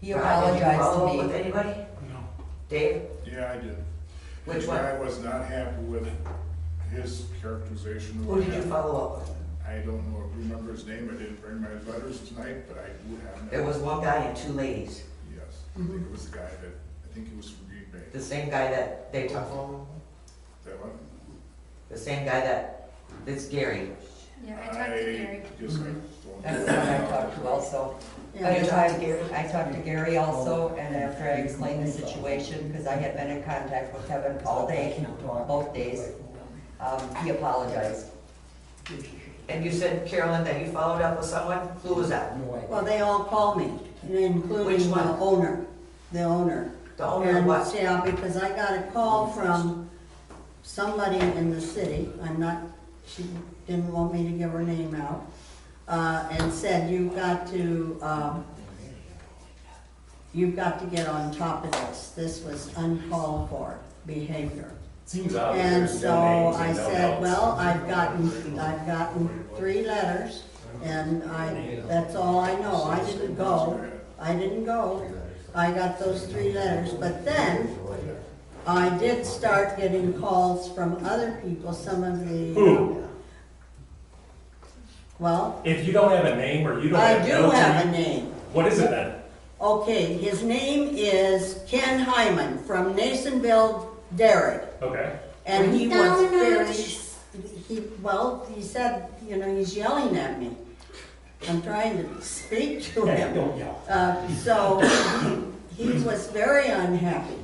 He apologized Did you follow to up me. with anybody? No. Dave? Yeah, I did. Which The one? guy was not happy with his characterization. of Who what did you happened. follow up with? I don't know, remember his name, I didn't bring my letters tonight, but I do have them. There was one guy and 2 ladies. Yes, I think it was the guy that, I think he was from Green Bay. The same guy that they took. That one? The same guy that's Gary. Yeah, I talked to Gary. Guess I don't. That's the one I talked to also. Yeah. You talked to Gary? I talked to Gary also, and after I explained the situation, because I had been in contact with Kevin all day, both days, he apologized. And you said, Carolyn, that you followed up with someone? Who was that? Well, they all called me, Which including one? the owner. The owner of And, what? yeah, because I got a call from somebody in the city, she didn't want me to give her name out, and said, you've got to get on top of this. This was uncalled for behavior. Seems obvious. And There's so no names I and no said, notes. well, I've gotten 3 letters, and that's all I know. I didn't go. I got those 3 letters, but then I did start getting calls from other people, some of the. Who? Well, If you don't have a name or you don't I have do notes, have a name. what is it then? Okay, his name is Ken Hyman from Nasonville Dairy. Okay. And he was very, he said, he's yelling at me. I'm trying to speak to him. Don't yell. So he was very unhappy,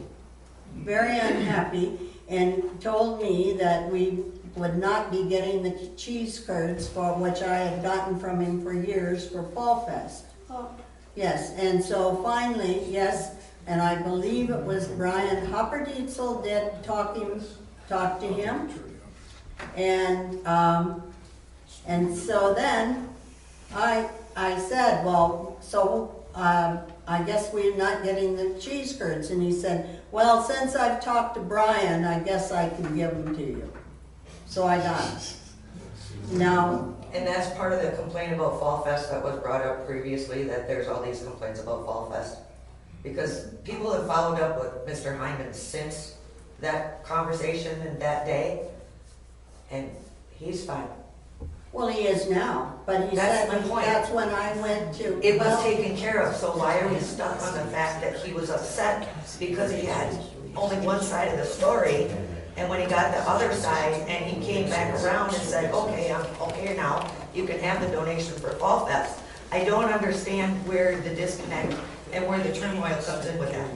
and told me that we would not be getting the cheese curds for which I had gotten from him for years for Fall Fest. Yes, and so finally, yes, and I believe it was Brian Hopperdietzel did talk to him. And so then I said, well, so I guess we're not getting the cheese curds. And he said, well, since I've talked to Brian, I guess I can give them to you. So I got them. Now, And that's part of the complaint about Fall Fest that was brought up previously, that there's all these complaints about Fall Fest. Because people have followed up with Mr. Hyman since that conversation and that day, and he's fine. well, he is now, but he That's said my point. that's when I went to. It was well, taken care of, so why are we stuck on the fact that he was upset because he had only one side of the story? And when he got the other side and he came back around and said, okay, I'm okay now, you can have the donation for Fall Fest. I don't understand where the disconnect and where the turmoil comes in with that.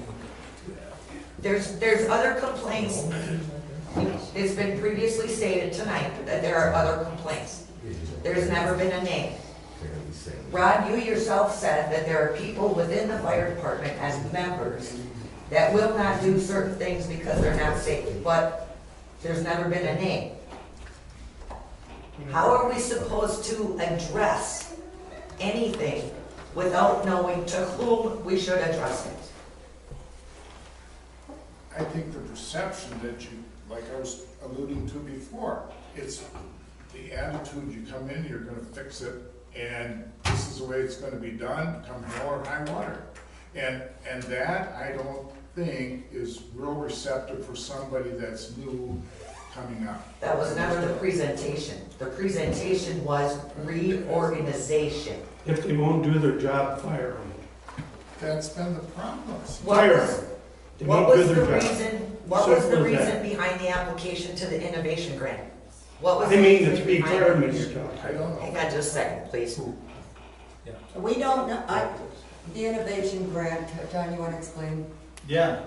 There's other complaints. It's been previously stated tonight that there are other complaints. There's never been a name. Rod, you yourself said that there are people within the fire department as members that will not do certain things because they're not safe, but there's never been a name. How are we supposed to address anything without knowing to whom we should address it? I think the perception that you, like I was alluding to before, it's the attitude, you come in, you're gonna fix it, and this is the way it's gonna be done, come hell or high water. And that, I don't think, is real receptive for somebody that's new coming up. That was never the presentation. The presentation was reorganization. If they won't do their job, fire them. That's been the problem. Fire them. They What won't was do the their job. reason, what was the Simple as reason that. behind the application to the innovation grant? What was I mean, the reason three behind firemen it? you're talking. I don't know. Hang on just a second, please. We don't know, The innovation grant, John, you want to explain? Yeah,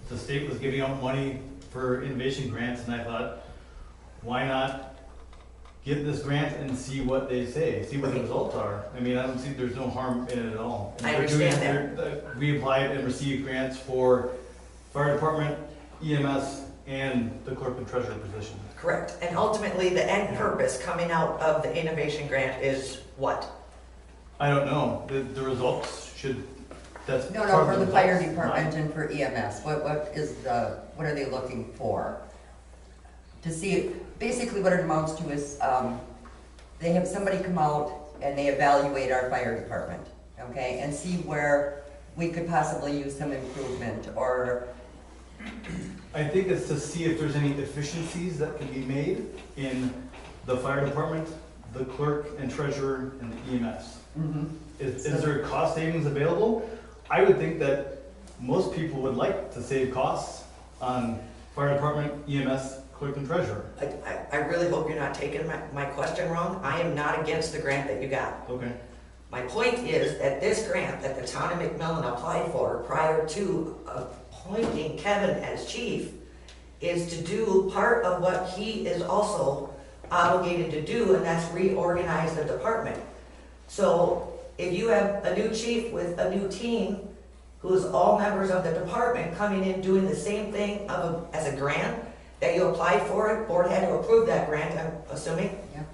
the state was giving out money for innovation grants, and I thought, why not get this grant and see what they say, see what the results are? I mean, I don't see there's no harm in it at all. And I they're doing- understand We applied and received grants for fire department, EMS, and the clerk and treasurer position. Correct. And ultimately, the end purpose coming out of the innovation grant is what? I don't know, the results should, that's. No, part for of the fire results. department and for EMS, what are they looking for? To see, basically what it amounts to is, they have somebody come out and they evaluate our fire department, okay? And see where we could possibly use some improvement, or, I think it's to see if there's any efficiencies that can be made in the fire department, the clerk and treasurer, and the EMS. Is there cost savings available? I would think that most people would like to save costs on fire department, EMS, clerk and treasurer. I really hope you're not taking my question wrong. I am not against the grant that you got. Okay. My point is that this grant that the town of McMillan applied for prior to appointing Kevin as chief is to do part of what he is also obligated to do, and that's reorganize the department. So if you have a new chief with a new team, who's all members of the department coming in doing the same thing as a grant that you applied for, it, board had to approve that grant, I'm assuming? Yeah.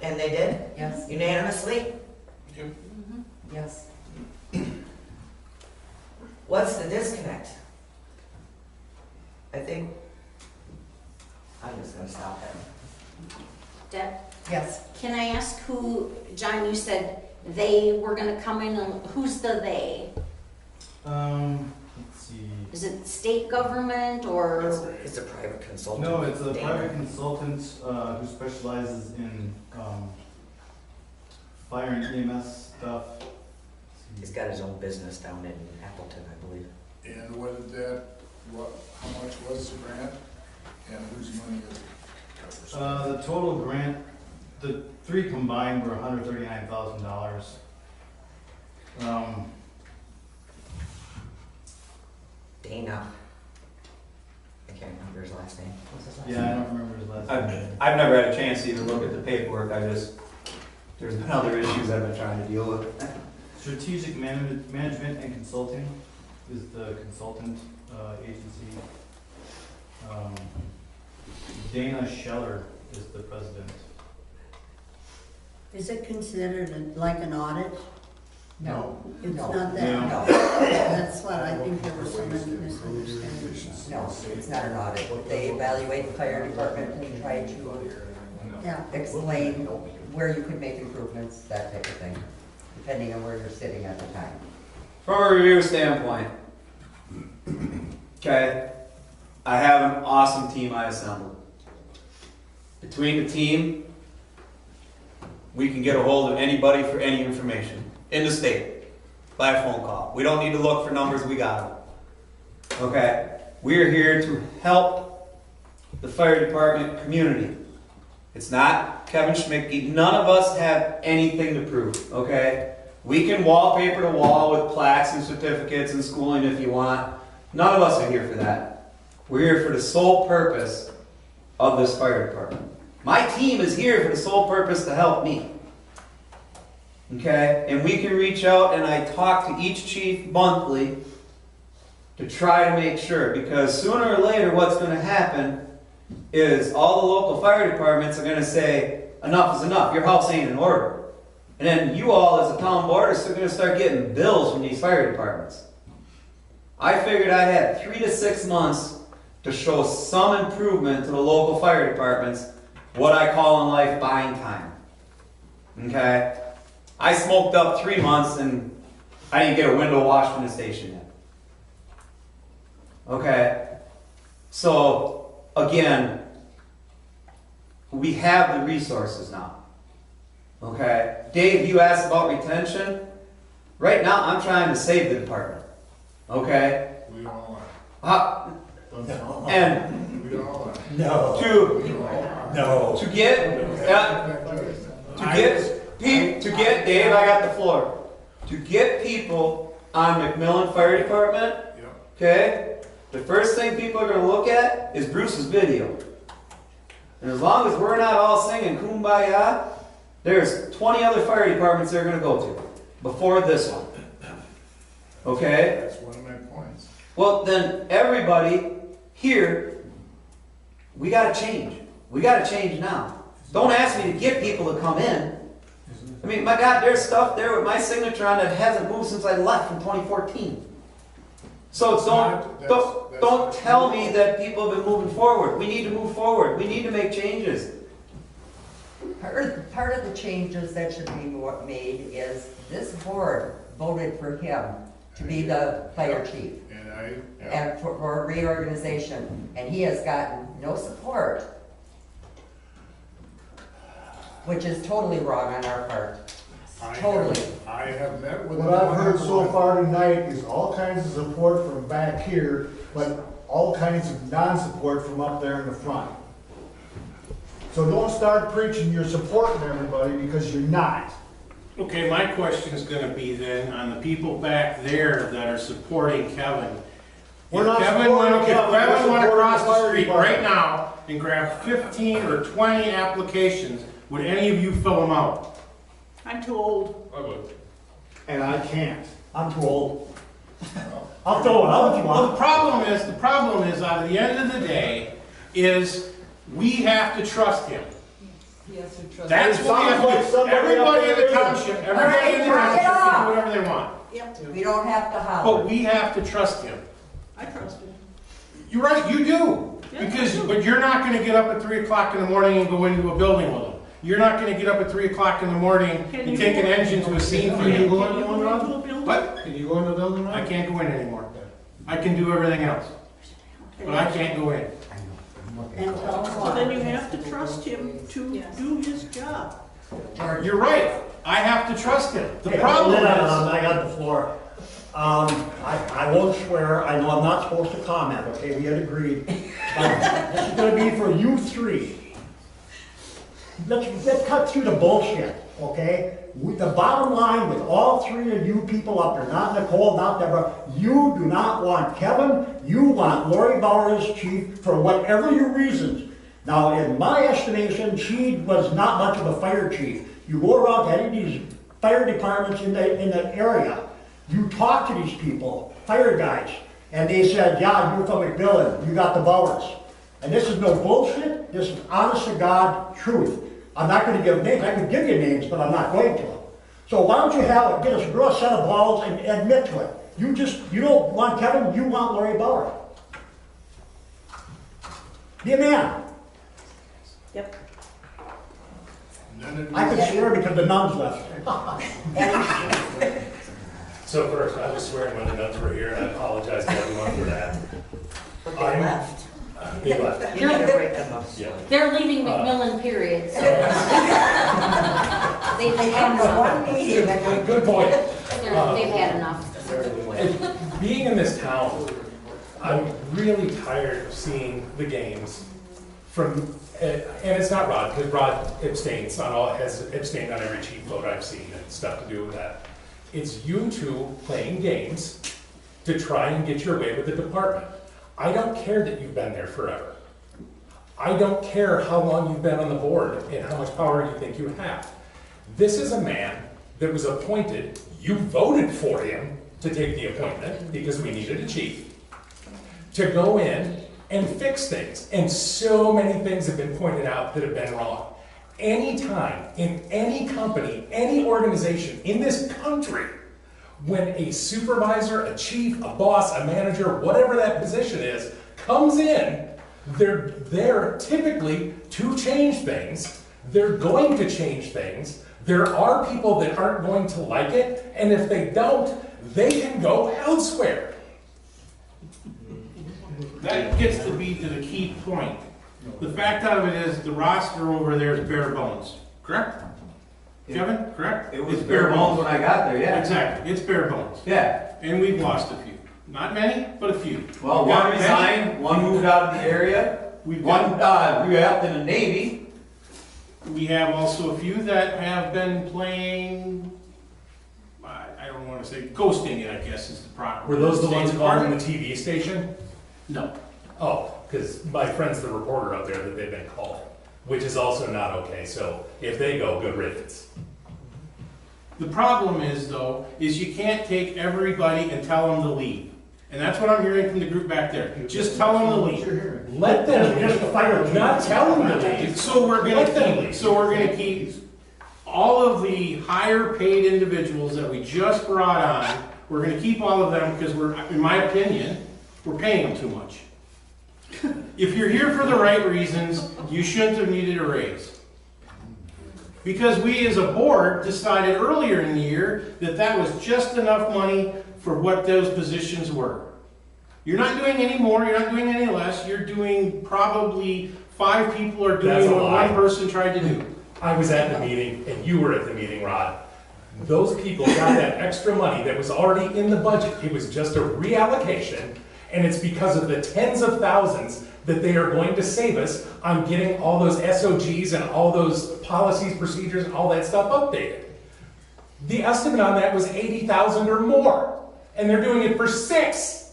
And they did? Yes. Unanimously? Yes. What's the disconnect? I think, I'm just gonna stop there. Deb, Yes. can I ask who, John, you said they were gonna come in, and who's the they? Let's see. Is it state government or? It's a private consultant. No, it's a Dana. private consultant who specializes in fire and EMS stuff. He's got his own business down in Appleton, I believe. And how much was the grant, and whose money is it? The total grant, the three combined were $139,000. Dana. I can't remember his last name. What's his last Yeah, I name? don't remember his last name. I've never had a chance to even look at the paperwork, there's been other issues I've been trying to deal with. Strategic Management and Consulting is the consultant agency. Dana Scheller is the president. Is it considered like an audit? No. It's No. not that? No. That's what I think there were so many misunderstandings. No, it's not an audit. They evaluate the fire department and try to Yeah. explain where you could make improvements, that type of thing, depending on where you're sitting at the time. From a review standpoint, okay, I have an awesome team I assembled. Between the team, we can get a hold of anybody for any information in the state by a phone call. We don't need to look for numbers, we got them. Okay, we are here to help the fire department community. It's not Kevin Schmidtke. None of us have anything to prove, okay? We can wallpaper the wall with plaques and certificates and schooling if you want. None of us are here for that. We're here for the sole purpose of this fire department. My team is here for the sole purpose to help me. Okay? And we can reach out, and I talk to each chief monthly to try to make sure, because sooner or later what's gonna happen is all the local fire departments are gonna say, enough is enough, your house ain't in order. And then you all as a town board are gonna start getting bills from these fire departments. I figured I had 3 to 6 months to show some improvement to the local fire departments, what I call in life buying time. Okay? I smoked up 3 months and I didn't get a window washed in the station yet. Okay? So, again, we have the resources now. Okay? Dave, you asked about retention. Right now, I'm trying to save the department. Okay? We all And we all No. No. to get Dave, I got the floor. To get people on McMillan Fire Department, okay, the first thing people are going to look at is Bruce's video. And as long as we're not all singing Kumbaya, there's 20 other fire departments they're going to go to before this one. Okay? That's one of my points. Well, then everybody here, we got to change. We got to change now. Don't ask me to get people to come in. I mean, my God, there's stuff there with my signature on it that hasn't moved since I left in 2014. So don't tell me that people have been moving forward. We need to move forward. We need to make changes. Part of the changes that should be made is this board voted for him to be the fire chief and for reorganization, and he has gotten no support, which is totally wrong on our part. Totally. I have met with What I've heard so far tonight is all kinds of support from back here, but all kinds of non-support from up there in the front. So don't start preaching you're supporting everybody, because you're not. Okay, my question is gonna be then on the people back there that are supporting Kevin. We're not supporting Kevin, If Kevin we're went supporting across the the fire street department. right now and grabbed 15 or 20 applications, would any of you fill them out? I'm too old. I would. And I can't. I'm too old. I'll throw it out if you Well, want. the problem is, at the end of the day, is we have to trust him. That's what we have to do. Everybody in the township, everybody in the township can do whatever they want. We don't have to holler. But we have to trust him. I trust him. You're right, you do. But you're not gonna get up at 3 o'clock in the morning and go into a building with him. You're not gonna get up at 3 o'clock in the morning and take an engine to a scene for Can you you. go into one, Rob? What? Can you go into the building, Rob? I can't go in anymore. I can do everything else, but I can't go in. And tell them So then you why. have to trust him to do his job. You're right, I have to trust him. The Okay, problem hold on, is, I got the floor. I won't swear, I know I'm not supposed to comment, okay, we had agreed. This is gonna be for you three. Let's cut through the bullshit, okay? The bottom line with all three of you people up there, not Nicole, not Deborah, you do not want Kevin, you want Lori Bauer as chief for whatever your reasons. Now, in my estimation, she was not much of a fire chief. You go around to any of these fire departments in the area, you talk to these people, fire guys, and they said, yeah, you're from McMillan, you got the Bowers. And this is no bullshit, this is honest to God truth. I'm not going to give names, I could give you names, but I'm not going to. So why don't you get us a real set of balls and admit to it. You don't want Kevin, you want Lori Bauer. Be a man. Yep. I could swear because the nuns left. So first, I was swearing when the nuns were here, and I apologize to everyone for that. But they left. They left. You need to break them up. Yeah. They're leaving McMillan, period, so. They've had enough. Good point. They've had enough. Being in this town, I'm really tired of seeing the games from, and it's not Rod, because Rod abstains on all, has abstained on every chief vote I've seen and stuff to do with that. It's you two playing games to try and get your way with the department. I don't care that you've been there forever. I don't care how long you've been on the board and how much power you think you have. This is a man that was appointed, you voted for him to take the appointment because we needed a chief. to go in and fix things. And so many things have been pointed out that have been wrong. Anytime, in any company, any organization in this country, when a supervisor, a chief, a boss, a manager, whatever that position is, comes in, they're there typically to change things. They're going to change things. There are people that aren't going to like it, and if they don't, they can go elsewhere. That gets to be to the key point. The fact of it is, the roster over there is bare bones, correct? Kevin, correct? It was bare bones when I got there, yeah. Exactly, it's bare bones. Yeah. And we've lost a few. Not many, but a few. Well, We've got one resigned, one moved out of the area, one re-upped in the Navy. We have also a few that have been playing, I don't want to say ghosting it, I guess is the proper. Were those the ones State calling the Department? TV station? No. Oh, because my friend's the reporter up there that they've been calling, which is also not okay. So if they go, good riddance. The problem is, though, is you can't take everybody and tell them to leave. And that's what I'm hearing from the group back there. Just tell them to leave. Let them Just the fire chief. not tell them to leave. So we're Let them gonna leave. keep all of the higher paid individuals that we just brought on, we're gonna keep all of them because we're, in my opinion, we're paying them too much. If you're here for the right reasons, you shouldn't have needed a raise. Because we as a board decided earlier in the year that that was just enough money for what those positions were. You're not doing any more, you're not doing any less, you're doing probably 5 people are That's doing a what lie. one person tried to do. I was at the meeting, and you were at the meeting, Rod. Those people got that extra money that was already in the budget. It was just a reallocation, and it's because of the tens of thousands that they are going to save us on getting all those SOGs and all those policies, procedures, and all that stuff updated. The estimate on that was 80,000 or more, and they're doing it for 6.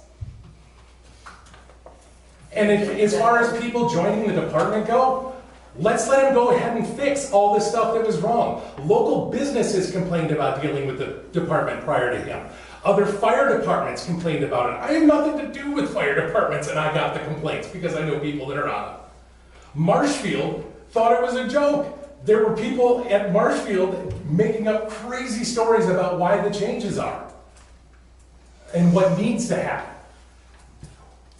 And as far as people joining the department go, let's let them go ahead and fix all the stuff that was wrong. Local businesses complained about dealing with the department prior to him. Other fire departments complained about it. I have nothing to do with fire departments, and I got the complaints because I know people that are on them. Marshfield thought it was a joke. There were people at Marshfield making up crazy stories about why the changes are and what needs to happen.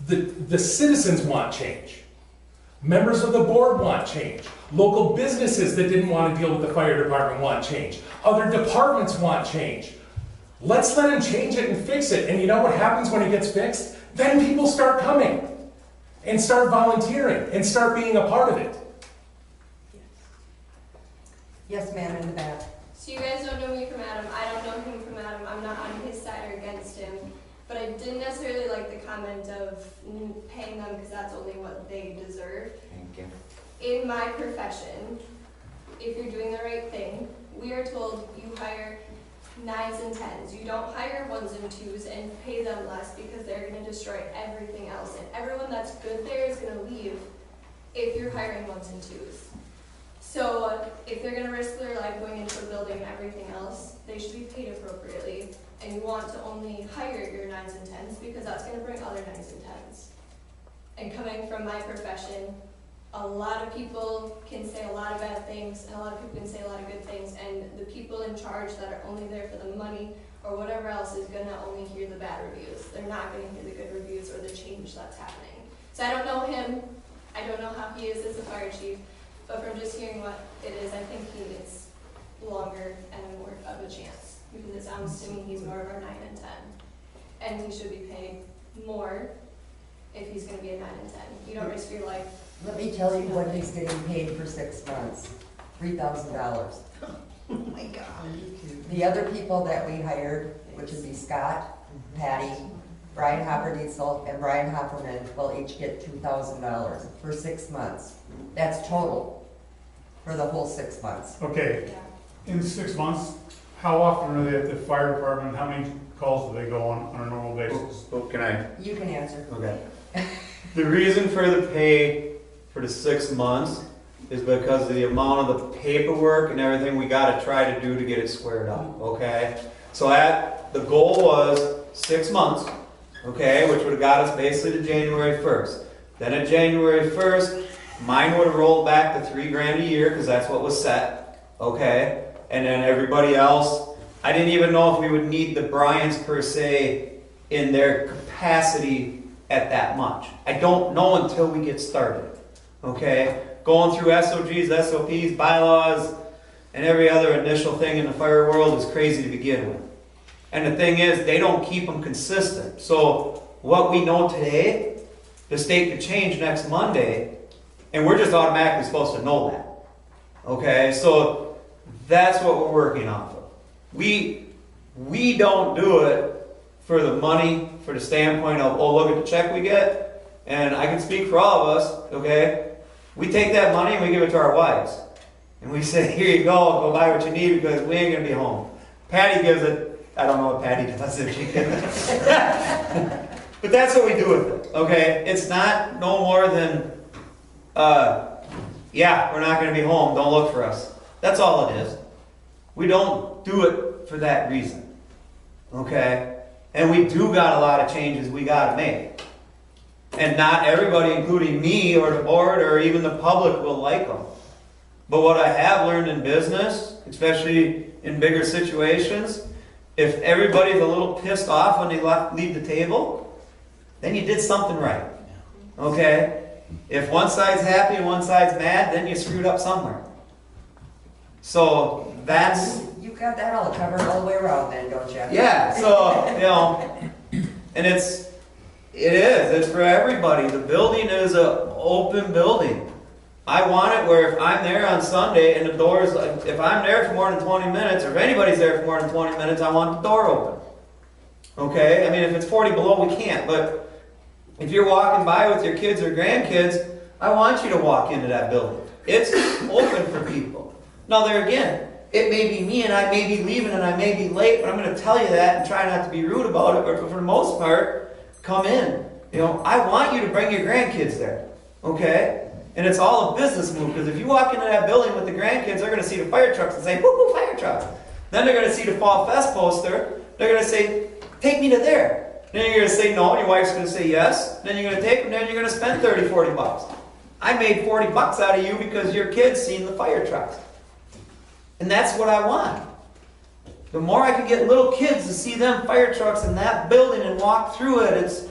The citizens want change. Members of the board want change. Local businesses that didn't want to deal with the fire department want change. Other departments want change. Let's let them change it and fix it. And you know what happens when it gets fixed? Then people start coming and start volunteering and start being a part of it. Yes, ma'am, in the back. So you guys don't know me from Adam. I don't know him from Adam. I'm not on his side or against him. But I didn't necessarily like the comment of paying them because that's only what they deserve. Thank you. In my profession, if you're doing the right thing, we are told you hire 9s and 10s. You don't hire 1s and 2s and pay them less because they're going to destroy everything else. And everyone that's good there is going to leave if you're hiring 1s and 2s. So if they're going to risk their life going into a building and everything else, they should be paid appropriately. And you want to only hire your 9s and 10s because that's going to bring other 9s and 10s. And coming from my profession, a lot of people can say a lot of bad things and a lot of people can say a lot of good things, and the people in charge that are only there for the money or whatever else is going to only hear the bad reviews. They're not going to hear the good reviews or the change that's happening. So I don't know him. I don't know how he is as a fire chief, but from just hearing what it is, I think he gets longer and more of a chance, because it sounds to me he's more of our 9 and 10, and he should be paid more if he's going to be a 9 and 10. You don't risk your life. Let me tell you what he's getting paid for 6 months. $3,000. Oh my God. The other people that we hired, which would be Scott, Patty, Brian Hopperdiesel, and Brian Hopperman, will each get $2,000 for 6 months. That's total for the whole 6 months. Okay, in 6 months, how often are they at the fire department? How many calls do they go on a normal basis? Oh, can I? You can answer. Okay. The reason for the pay for the 6 months is because of the amount of the paperwork and everything we got to try to do to get it squared up, okay? So the goal was 6 months, okay, which would have got us basically to January 1st. Then at January 1st, mine would have rolled back to $3,000 a year because that's what was set, okay? And then everybody else, I didn't even know if we would need the Bryans per se in their capacity at that much. I don't know until we get started, okay? Going through SOGs, SOPs, bylaws, and every other initial thing in the fire world is crazy to begin with. And the thing is, they don't keep them consistent. So what we know today, the state could change next Monday, and we're just automatically supposed to know that. Okay, so that's what we're working off of. We don't do it for the money, for the standpoint of, oh, look at the check we get, and I can speak for all of us, okay? We take that money and we give it to our wives. And we say, here you go buy what you need because we ain't gonna be home. Patty gives it, I don't know what Patty does if she can. But that's what we do with it, okay? It's not no more than, yeah, we're not gonna be home, don't look for us. That's all it is. We don't do it for that reason, okay? And we do got a lot of changes we gotta make. And not everybody, including me or the board or even the public, will like them. But what I have learned in business, especially in bigger situations, if everybody's a little pissed off when they leave the table, then you did something right. Okay? If one side's happy and one side's mad, then you screwed up somewhere. So that's... You've got that all covered all the way around then, don't you? Yeah, so, you know, and it's for everybody. The building is an open building. I want it where if I'm there on Sunday and the doors, if I'm there for more than 20 minutes, or if anybody's there for more than 20 minutes, I want the door open. Okay? I mean, if it's 40 below, we can't. But if you're walking by with your kids or grandkids, I want you to walk into that building. It's open for people. Now, there again, it may be me and I may be leaving and I may be late, but I'm going to tell you that and try not to be rude about it. But for the most part, come in. You know, I want you to bring your grandkids there. Okay? And it's all a business move, because if you walk into that building with the grandkids, they're going to see the fire trucks and say, woo-hoo, fire truck. Then they're going to see the Fall Fest poster. They're going to say, take me to there. Then you're going to say no, and your wife's going to say yes. Then you're going to take them there, and you're going to spend 30, 40 bucks. I made 40 bucks out of you because your kids seen the fire trucks. And that's what I want. The more I can get little kids to see them fire trucks in that building and walk through it,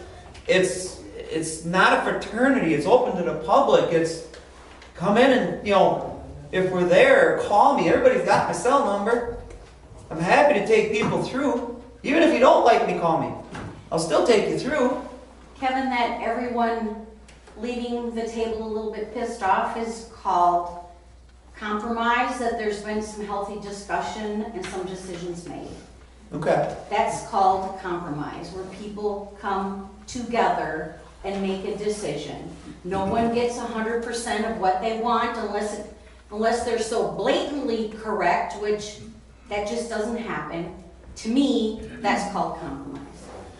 it's not a fraternity. It's open to the public. It's come in and, you know, if we're there, call me. Everybody's got my cell number. I'm happy to take people through. Even if you don't like me, call me. I'll still take you through. Kevin, that everyone leaving the table a little bit pissed off is called compromise, that there's been some healthy discussion and some decisions made. Okay. That's called compromise, where people come together and make a decision. No one gets 100% of what they want unless they're so blatantly correct, which that just doesn't happen. To me, that's called compromise.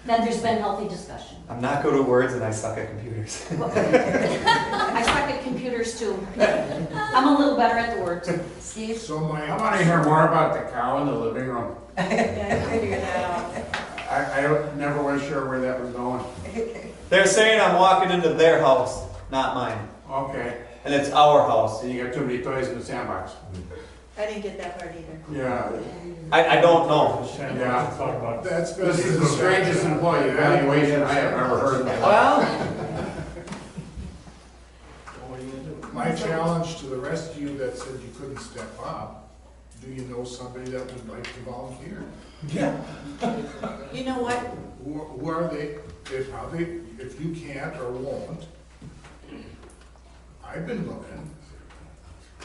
Then there's been healthy discussion. I'm not good at words and I suck at computers. I suck at computers too. I'm a little better at the words. Steve? So I want to hear more about the cow in the living room. Yeah, I figured that out. I never was sure where that was going. They're saying I'm walking into their house, not mine. Okay. And it's our house. And you got too many toys in the sandbox. I didn't get that part either. Yeah. I don't know. Yeah. That's This is the strangest employee evaluation I have ever heard in my life. My challenge to the rest of you that said you couldn't step up, do you know somebody that would like to volunteer? Yeah. You know what? Who are they? If you can't or won't, I've been looking.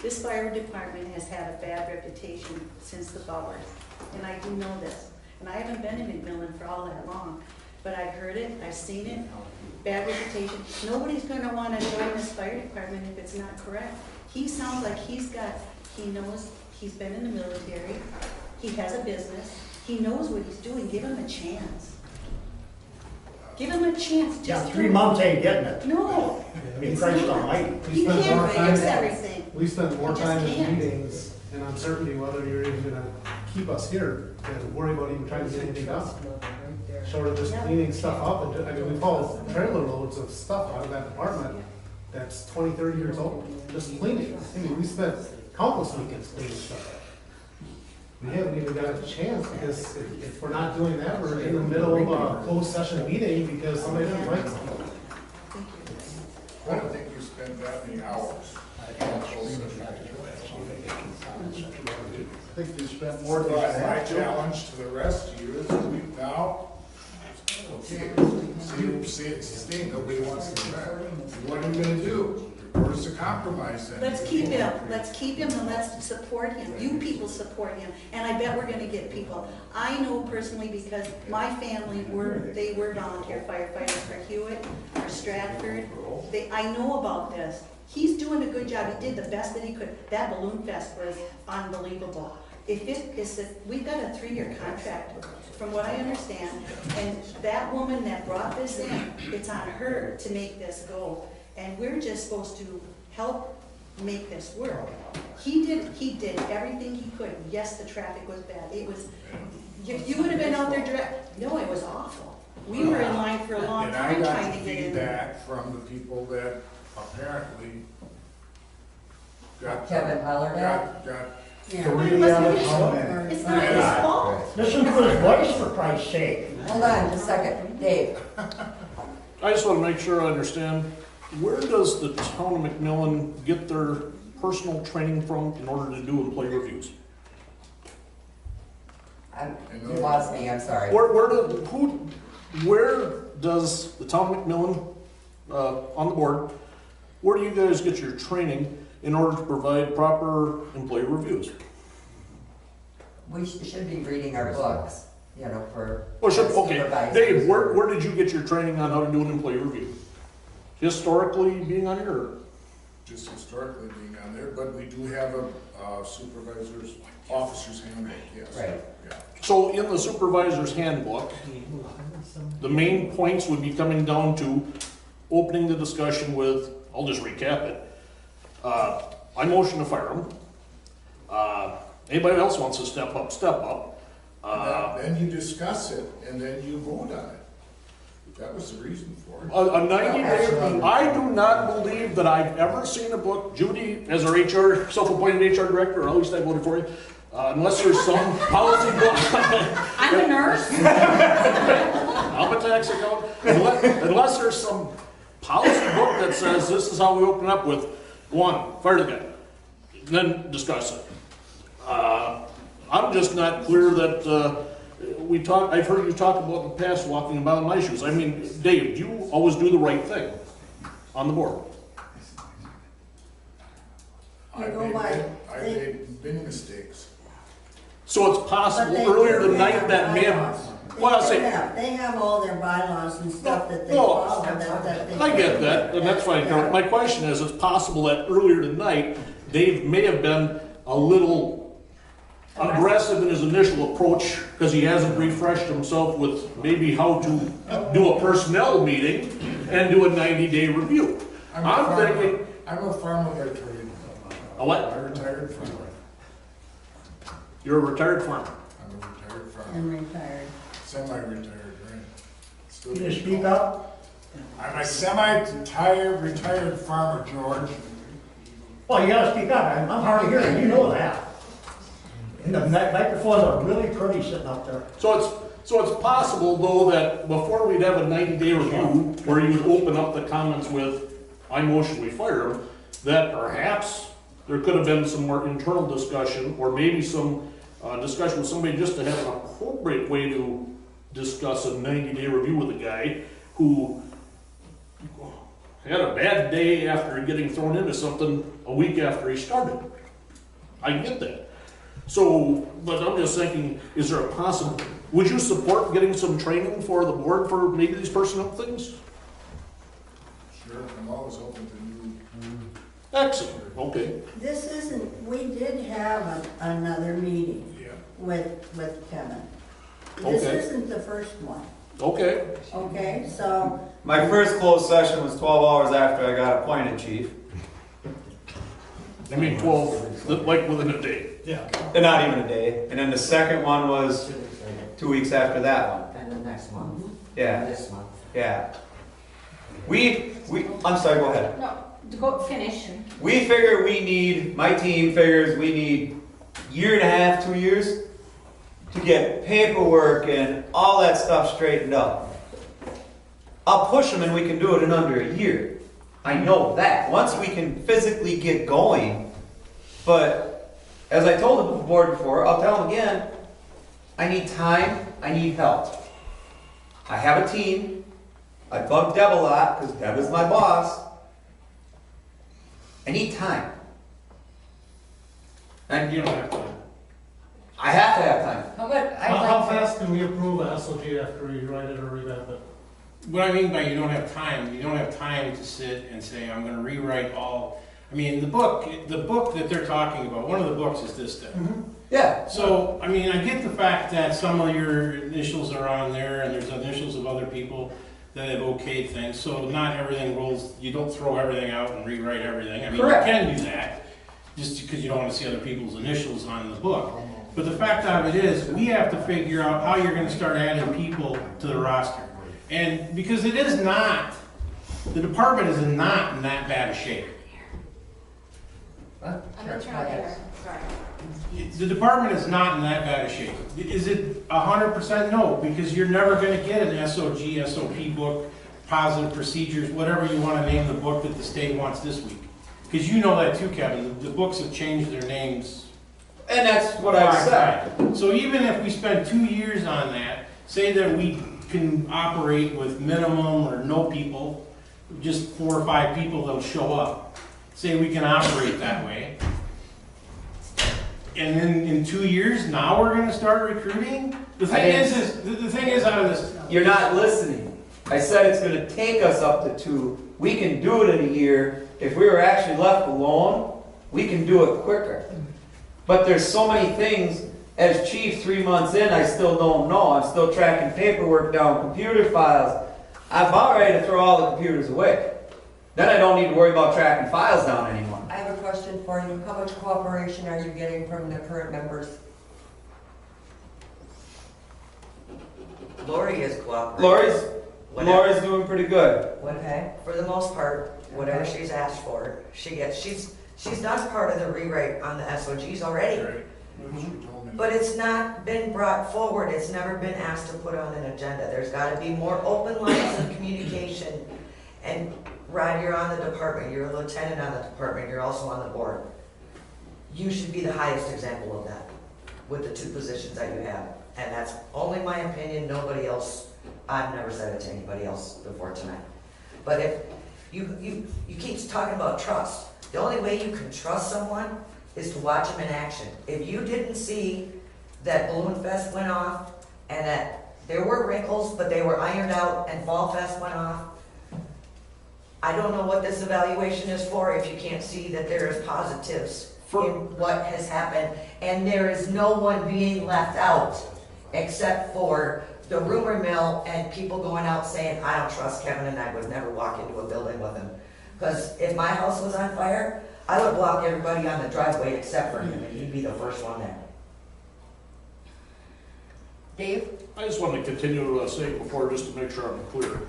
This fire department has had a bad reputation since the Bowers, and I do know this. And I haven't been in McMillan for all that long, but I've heard it, I've seen it, bad reputation. Nobody's gonna wanna join this fire department if it's not correct. He sounds like he knows, he's been in the military, he has a business, he knows what he's doing, give him a chance. Give him a chance. Yeah, 3 months ain't getting it. No. I mean, Christ almighty. You can't fix everything. We spend more You just time in can't. meetings and uncertainty whether you're even gonna keep us here and worry about even trying to get anything done. Short of just cleaning stuff up, and I mean, we've hauled trailer loads of stuff out of that department that's 20, 30 years old, just cleaning. I mean, we spent countless weekends cleaning stuff up. We haven't even got a chance, because if we're not doing that, we're in the middle of a closed session meeting because somebody doesn't like something. I don't think you spend that many hours. I think you spent more than But that. my challenge to the rest of you is we now, okay, see, nobody wants to back. What are you gonna do? Where's the compromise then? Let's keep him, and let's support him. You people support him, and I bet we're gonna get people. I know personally, because my family they were volunteer firefighters for Hewitt, for Stratford. I know about this. He's doing a good job. He did the best that he could. That Balloon Fest was unbelievable. We've got a 3-year contract, from what I understand, and that woman that brought this in, it's on her to make this go. And we're just supposed to help make this work. He did everything he could. Yes, the traffic was bad. It was, you would have been out there direct. No, it was awful. We were in line for a long time trying to get in there. And I got feedback from the people that apparently got. Kevin Hollerman? It's not his fault. Listen to his voice, for Christ's sake. Hold on just a second, Dave. I just want to make sure I understand, where does the town of McMillan get their personal training from in order to do employee reviews? You lost me, I'm sorry. Where does the town of McMillan, on the board, where do you guys get your training in order to provide proper employee reviews? We should be reading our books, for. Okay, Dave, where did you get your training on how to do an employee review? Historically being on here? Just historically being on there, but we do have a supervisor's, officer's handbook, yes. Right. Yeah. So in the supervisor's handbook, the main points would be coming down to opening the discussion with, I'll just recap it. I motion to fire him. Anybody else wants to step up, step up. Then you discuss it, and then you vote on it. That was the reason for it. A 90-day, I do not believe that I've ever seen a book, Judy, as our self-appointed HR director, or at least I voted for you, unless there's some policy book. I'm a nurse. I'm a tax accountant. Unless there's some policy book that says this is how we open up with, 1, fire the guy, then discuss it. I'm just not clear that I've heard you talk about in the past walking about in my shoes. I mean, Dave, you always do the right thing on the board. I made many mistakes. So it's possible earlier tonight that may have. They have all their bylaws and stuff that they follow. I get that, and that's fine. My question is, it's possible that earlier tonight, Dave may have been a little aggressive in his initial approach because he hasn't refreshed himself with maybe how to do a personnel meeting and do a 90-day review. I'm thinking. I'm a farmer by trade. A what? I'm a retired farmer. You're a retired farmer. I'm a retired farmer. And retired. Semi-retired, right? Still Can you speak up? I'm a semi-retired farmer, George. Well, you gotta speak up. I'm hard of hearing, you know that. And the microphones are really pretty sitting up there. So it's possible though that before we'd have a 90-day review where you would open up the comments with, I motion we fire him, that perhaps there could have been some more internal discussion or maybe some discussion with somebody just to have an appropriate way to discuss a 90-day review with a guy who had a bad day after getting thrown into something a week after he started. I get that. So, but I'm just thinking, is there a possible, would you support getting some training for the board for maybe these personnel things? Sure, I'm always open to new. Excellent, okay. This isn't, we did have another meeting with Kevin. This Okay. isn't the first one. Okay. Okay, so. My first closed session was 12 hours after I got appointed chief. I mean 12, like within a day. Yeah. And not even a day. And then the second one was 2 weeks after that one. And the next month. Yeah. This month. Yeah. I'm sorry, go ahead. No, to go finish. We figure we need, my team figures we need year and a half, 2 years to get paperwork and all that stuff straightened up. I'll push them and we can do it in under a year. I know that. Once we can physically get going, but as I told the board before, I'll tell them again, I need time, I need help. I have a team. I bug Deb a lot because Deb is my boss. I need time. And You don't have time. I have to have time. How fast can we approve a SOG after we write it or revamp it? What I mean by you don't have time to sit and say, I'm gonna rewrite all, I mean, the book that they're talking about, one of the books is this thing. Yeah. So, I mean, I get the fact that some of your initials are on there and there's initials of other people that have okayed things, so not everything rolls, you don't throw everything out and rewrite everything. I mean, Correct. you can do that, just because you don't want to see other people's initials on the book. But the fact of it is, we have to figure out how you're gonna start adding people to the roster. And because it is not, the department is not in that bad a shape. I'm gonna turn off here, sorry. The department is not in that bad a shape. Is it 100%? No, because you're never gonna get an SOG, SOP book, positive procedures, whatever you wanna name the book that the state wants this week. Because you know that too, Kevin, the books have changed their names. And that's what I've said. So even if we spend 2 years on that, say that we can operate with minimum or no people, just 4 or 5 people that'll show up. Say we can operate that way. And then in 2 years, now we're gonna start recruiting? The thing is out of this. You're not listening. I said it's gonna take us up to 2. We can do it in a year. If we were actually left alone, we can do it quicker. But there's so many things, as chief 3 months in, I still don't know. I'm still tracking paperwork down, computer files. I'm about ready to throw all the computers away. Then I don't need to worry about tracking files down anymore. I have a question for you. How much cooperation are you getting from the current members? Lori is cooperating. Lori's doing pretty good. Okay. For the most part, whatever she's asked for, she gets. She's done part of the rewrite on the SOGs already. But it's not been brought forward, it's never been asked to put on an agenda. There's gotta be more open lines of communication. And Rod, you're on the department, you're a lieutenant on the department, you're also on the board. You should be the highest example of that with the 2 positions that you have. And that's only my opinion, nobody else, I've never said it to anybody else before tonight. But if you keep talking about trust, the only way you can trust someone is to watch them in action. If you didn't see that Balloon Fest went off and that there were wrinkles, but they were ironed out and Fall Fest went off, I don't know what this evaluation is for if you can't see that there is positives in what has happened and there is no one being left out except for the rumor mill and people going out saying, I don't trust Kevin and I would never walk into a building with him. Because if my house was on fire, I would block everybody on the driveway except for him, and he'd be the first one there. Dave? I just want to continue to say before, just to make sure I'm clear.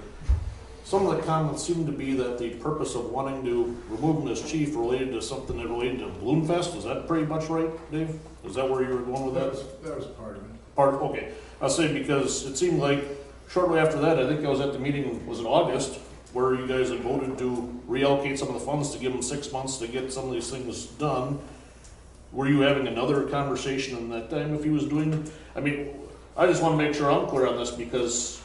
Some of the comments seem to be that the purpose of wanting to remove him as chief related to something that related to Balloon Fest. Is that pretty much right, Dave? Is that where you were going with that? That was part of it. Okay. I'll say because it seemed like shortly after that, I think I was at the meeting, was in August, where you guys had voted to reallocate some of the funds to give them 6 months to get some of these things done. Were you having another conversation in that time if he was doing, I mean, I just want to make sure I'm clear on this because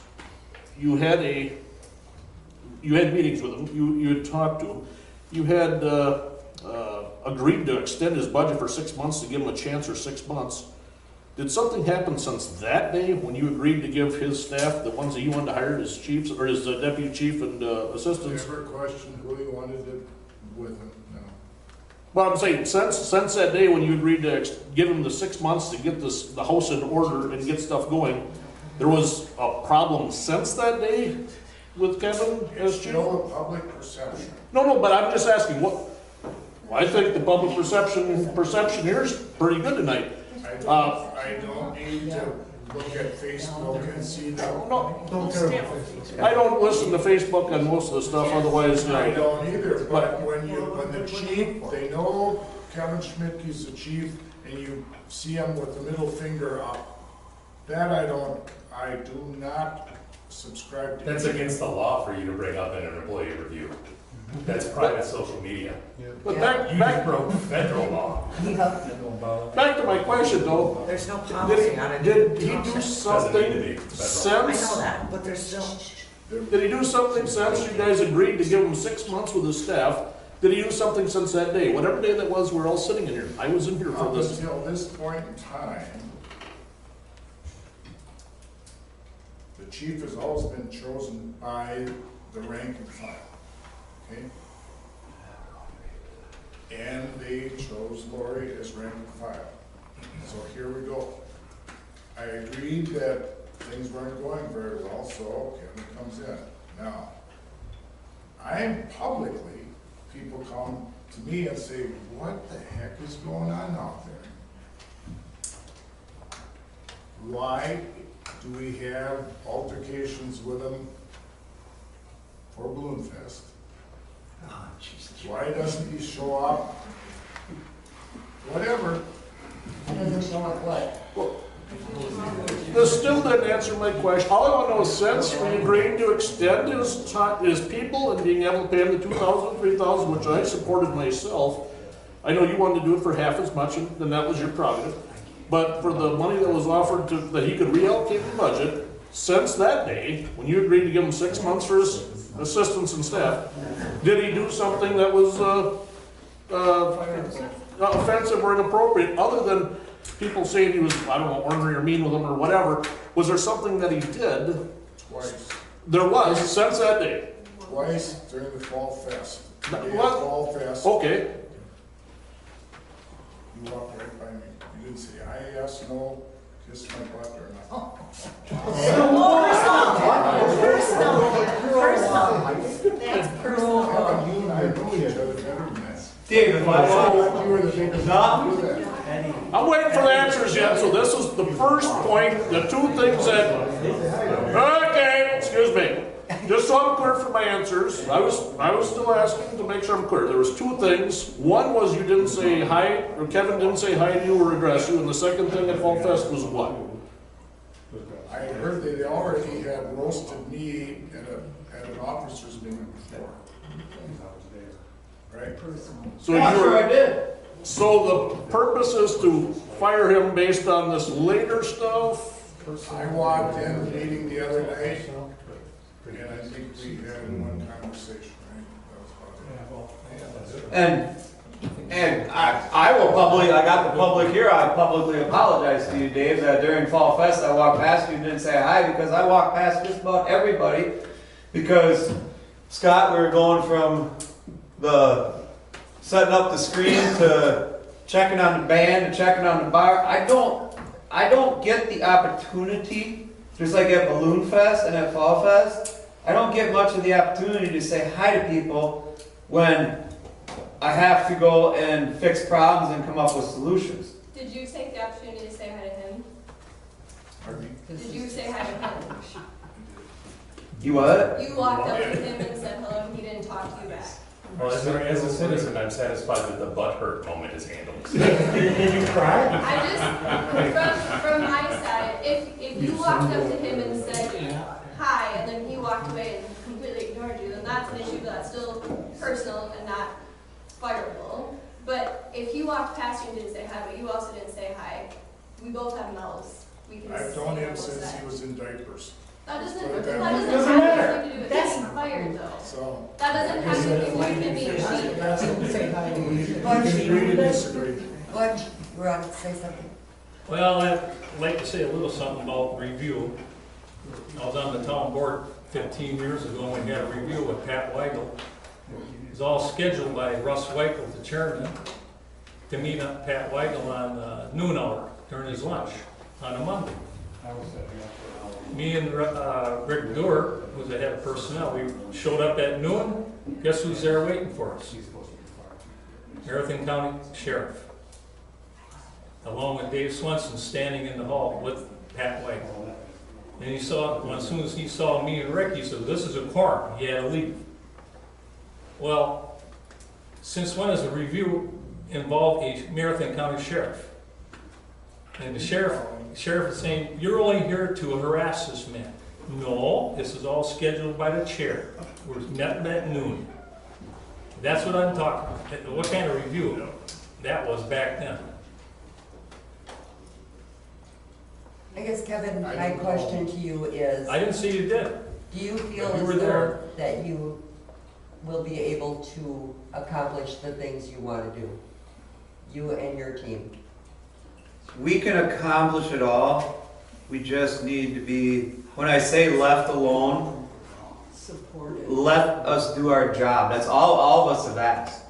you had meetings with him, you had talked to him, you had agreed to extend his budget for 6 months to give him a chance or 6 months. Did something happen since that day when you agreed to give his staff, the ones that you wanted to hire as chiefs or as deputy chief and assistants? Never questioned who he wanted it with him, no. Well, I'm saying since that day when you agreed to give him the 6 months to get the house in order and get stuff going, there was a problem since that day with Kevin as chief? Still a public perception. No, but I'm just asking, I think the public perception here is pretty good tonight. I don't need to look at Facebook and see that. I don't listen to Facebook on most of the stuff, otherwise, I don't either, but when the chief, they know Kevin Schmidtke's the chief, and you see him with the middle finger up, that I do not subscribe to. That's against the law for you to bring up in an employee review. That's private social media. But You just broke federal law. back to my question though. There's no policy on it. Did he do Doesn't need to something be federal. since? I know that, but there's still. Did he do something since you guys agreed to give him 6 months with his staff? Did he do something since that day? Whatever day that was, we're all sitting in here. I was in here for Up this. until this point in time, the chief has always been chosen by the rank and file, okay? And they chose Lori as rank and file. So here we go. I agreed that things weren't going very well, so Kevin comes in. Now, publicly, people come to me and say, what the heck is going on out there? Why do we have altercations with them for Balloon Fest? Why doesn't he show up? Whatever. He doesn't show up what? This still didn't answer my question. All I want to know is since we agreed to extend his people and being able to pay him the $2,000, $3,000, which I supported myself. I know you wanted to do it for half as much, and then that was your prerogative. But for the money that was offered that he could reallocate the budget, since that day, when you agreed to give him 6 months for his assistants and staff, did he do something that was offensive or inappropriate, other than people saying he was, I don't know, ornery or mean with them or whatever? Was there something that he did? Twice. There was, since that day. Twice during the Fall Fest. The day of What? Fall Fest. Okay. You walked right by me. You didn't say, I asked no, kiss my butt or nothing. That's personal. You and I know each other better than that. David, You were the biggest. No. Do that. I'm waiting for the answers yet, so this is the first point, the two things that, okay, excuse me. Just so I'm clear for my answers, I was still asking to make sure I'm clear. There was two things. One was you didn't say hi, or Kevin didn't say hi to you or address you, and the second thing at Fall Fest was what? I heard they already had roasted me at an officers meeting before. Right? So you were, I did. So the purpose is to fire him based on this later stuff? I walked in the meeting the other night, and I think we had one conversation, right? That was about it. And I will publicly, I got the public here, I publicly apologize to you, Dave, that during Fall Fest I walked past you and didn't say hi, because I walked past just about everybody, because Scott, we were going from the setting up the screen to checking on the band to checking on the bar. I don't get the opportunity, just like at Balloon Fest and at Fall Fest, I don't get much of the opportunity to say hi to people when I have to go and fix problems and come up with solutions. Did you take the opportunity to say hi to him? Pardon me? Did you say hi to him? You what? You walked up to him and said hello, and he didn't talk to you back. Well, as a citizen, I'm satisfied that the butthurt moment is handled. Did you cry? I just, from my side, if you walked up to him and said hi, and then he walked away and completely ignored you, then that's an issue, but that's still personal and not fireable. But if he walked past you and didn't say hi, but you also didn't say hi, we both have mouths. We can I've see known him what was since said. he was in diapers. That doesn't But have matter. anything to do with being fired, though. So. That doesn't have to do with him being cheated. Agree to disagree. Butch, you were on to say something? Well, I'd like to say a little something about review. I was on the town board 15 years ago, and we had a review with Pat Weigel. It was all scheduled by Russ Weigel, the chairman, to meet up Pat Weigel on noon hour during his lunch on a Monday. Me and Rick Dewar, who's the head of personnel, we showed up at noon. Guess who's there waiting for us? Marathon County Sheriff, along with Dave Swenson standing in the hall with Pat White. And he saw, as soon as he saw me and Rick, he said, "This is a quorum." He had to leave. Well, since when has a review involved a Marathon County Sheriff? And the sheriff is saying, "You're only here to harass this man." No, this is all scheduled by the chair. We're met at noon. That's what I'm talking about. What kind of review that was back then? I guess, Kevin, my question to you is... I didn't say you did. Do you feel You as were though there. that you will be able to accomplish the things you want to do? You and your team? We can accomplish it all. We just need to be, when I say left alone, Supported. let us do our job. That's all of us have asked.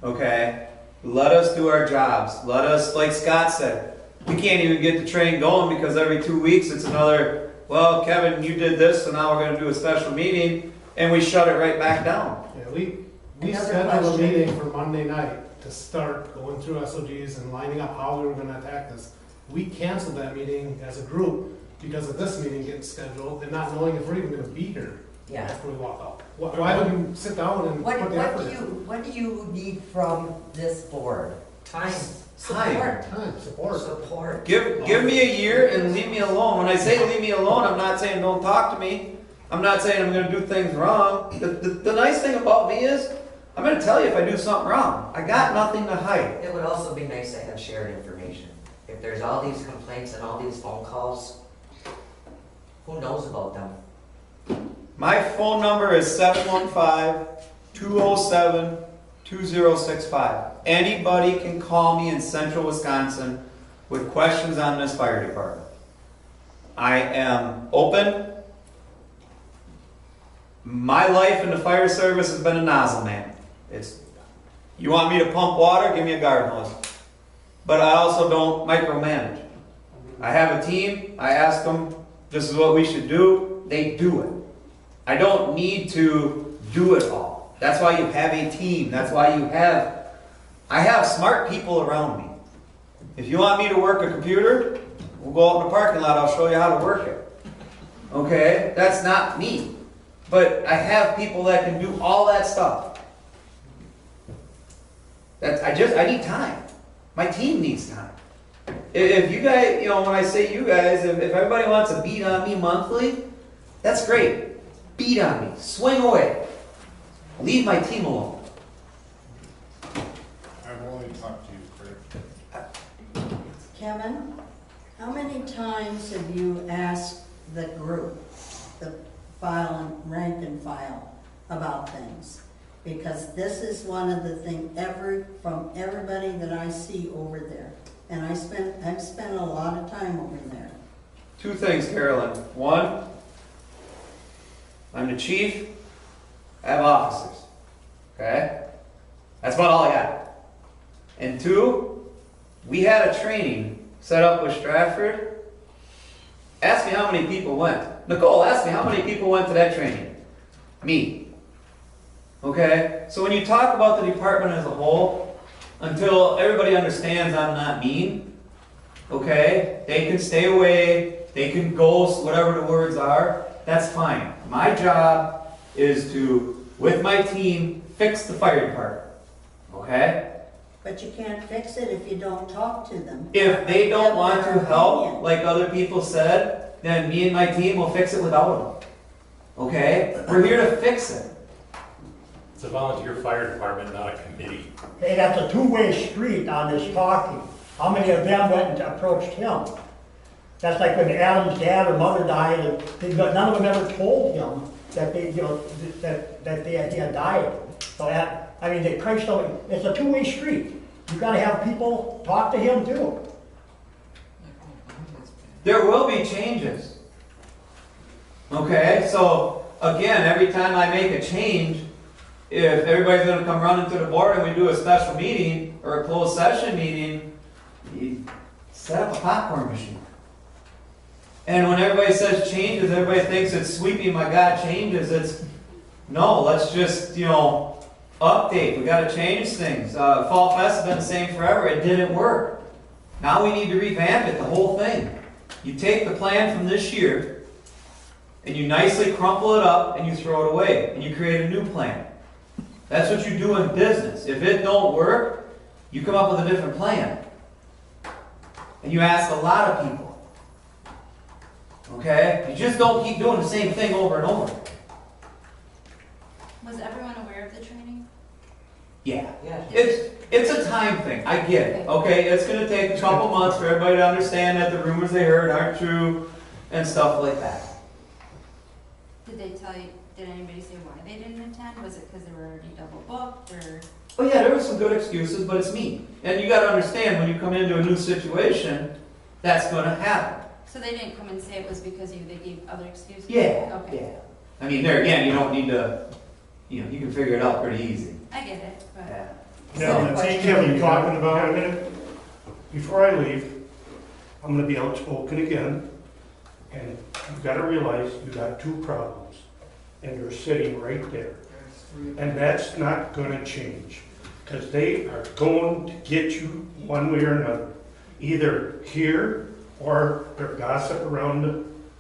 Okay? Let us do our jobs. Let us, like Scott said, we can't even get the train going because every 2 weeks it's another, well, Kevin, you did this, so now we're going to do a special meeting, and we shut it right back down. Yeah, we Another scheduled a question. meeting for Monday night to start going through SOGs and lining up how we were gonna attack this. We canceled that meeting as a group because of this meeting getting scheduled and not knowing if we're even gonna be here Yeah. after we walk out. Why would you sit down and What put the effort in? what do you need from this board? Time. Support. Time, support. Support. Give me a year and leave me alone. When I say leave me alone, I'm not saying don't talk to me. I'm not saying I'm going to do things wrong. The nice thing about me is I'm going to tell you if I do something wrong. I got nothing to hide. It would also be nice to have shared information. If there's all these complaints and all these phone calls, who knows about them? My phone number is 715-207-2065. Anybody can call me in central Wisconsin with questions on this fire department. I am open. My life in the fire service has been a nozzle man. You want me to pump water? Give me a garden hose. But I also don't micromanage. I have a team. I ask them, this is what we should do. They do it. I don't need to do it all. That's why you have a team. That's why I have smart people around me. If you want me to work a computer, we'll go out in the parking lot. I'll show you how to work it. Okay? That's not me. But I have people that can do all that stuff. I need time. My team needs time. If you guys, when I say you guys, if everybody wants to beat on me monthly, that's great. Beat on me. Swing away. Leave my team alone. I've only talked to you, Craig. Kevin, how many times have you asked the group, the file and rank and file, about things? Because this is one of the things from everybody that I see over there. And I've spent a lot of time over there. Two things, Carolyn. One, I'm the chief. I have officers. Okay? That's about all I got. And two, we had a training set up with Stratford. Ask me how many people went. Nicole, ask me how many people went to that training. Me. Okay? So when you talk about the department as a whole, until everybody understands I'm not mean, okay? They can stay away, they can ghost, whatever the words are, that's fine. My job is to, with my team, fix the fire department. Okay? But you can't fix it if you don't talk to them. If they don't want Their to help, opinion. like other people said, then me and my team will fix it without them. Okay? We're here to fix it. It's a volunteer fire department, not a committee. Hey, that's a two-way street on this talking. How many of them went and approached him? That's like when Adam's dad or mother died, and none of them ever told him that they, that he had died. So they Christ, it's a two-way street. You gotta have people talk to him too. There will be changes. Okay? So, again, every time I make a change, if everybody's going to come running to the board and we do a special meeting or a closed session meeting, you set up a popcorn machine. And when everybody says changes, everybody thinks it's sweeping my God changes. No, let's just, Update, we gotta change things. Fall Fest has been the same forever, it didn't work. Now we need to revamp it, the whole thing. You take the plan from this year, and you nicely crumple it up, and you throw it away, and you create a new plan. That's what you do in business. If it don't work, you come up with a different plan. And you ask a lot of people. Okay? You just don't keep doing the same thing over and over. Was everyone aware of the training? Yeah. It's a time thing. I get it. Okay? It's going to take a couple months for everybody to understand that the rumors they heard aren't true and stuff like that. Did they tell you, did anybody say why they didn't attend? Was it because they were already double booked or? Oh yeah, there were some good excuses, but it's me. And you got to understand when you come into a new situation, that's going to happen. So they didn't come and say it was because of you, they gave other excuses? Yeah. Okay. Yeah. I mean, there again, you don't need to, you can figure it out pretty easy. I get it, but. Yeah. Now, the team you're talking about, before I leave, I'm gonna be outspoken again, and you've gotta realize you got two problems, and they're sitting right there. And that's not gonna change, because they are going to get you one way or another, either here or they're gossip around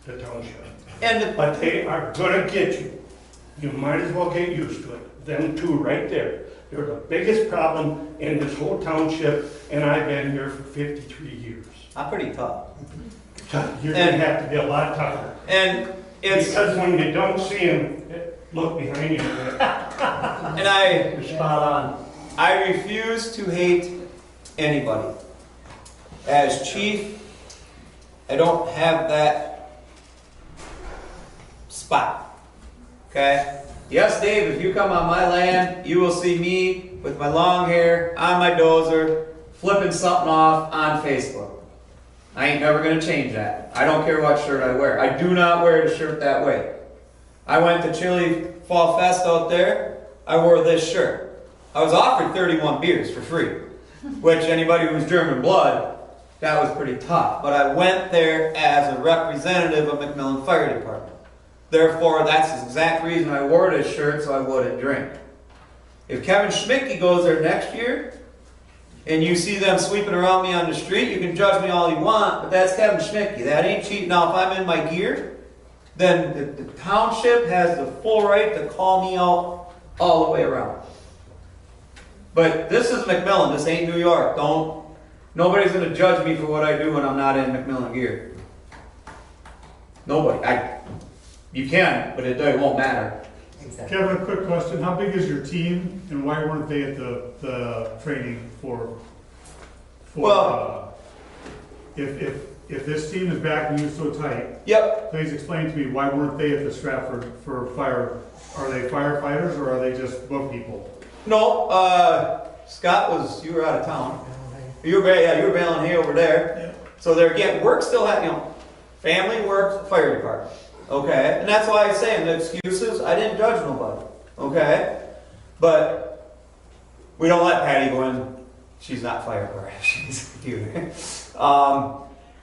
the township. But they are gonna get you. You might as well get used to it. Them two right there. They're the biggest problem in this whole township, and I've been here for 53 years. I'm pretty tough. You're gonna have to be a lot tougher. And it's because when you don't see them, look behind you. And You're spot on. I refuse to hate anybody. As chief, I don't have that spot. Okay? Yes, Dave, if you come on my land, you will see me with my long hair, on my dozer, flipping something off on Facebook. I ain't never going to change that. I don't care what shirt I wear. I do not wear the shirt that way. I went to Chili Fall Fest out there. I wore this shirt. I was offered 31 beers for free, which anybody who's German blood, that was pretty tough. But I went there as a representative of McMillan Fire Department. Therefore, that's the exact reason I wore this shirt, so I wouldn't drink. If Kevin Schmidtke goes there next year, and you see them sweeping around me on the street, you can judge me all you want, but that's Kevin Schmidtke. That ain't cheating. Now, if I'm in my gear, then the township has the full right to call me out all the way around. But this is McMillan. This ain't New York. Nobody's going to judge me for what I do when I'm not in McMillan gear. Nobody. You can, but it won't matter. Exactly. Kevin, a quick question. How big is your team, and why weren't they at the training for if this team is backing you so tight, yep. Please explain to me why weren't they at the Stratford for fire? Are they firefighters or are they just book people? No, Scott you were out of town. You were bailing hay over there. Yeah. So they're getting work still happening. Family work, fire department. Okay, and that's why I say in the excuses, I didn't judge nobody. Okay, but we don't let Patty go in. She's not firefighter. She's a computer.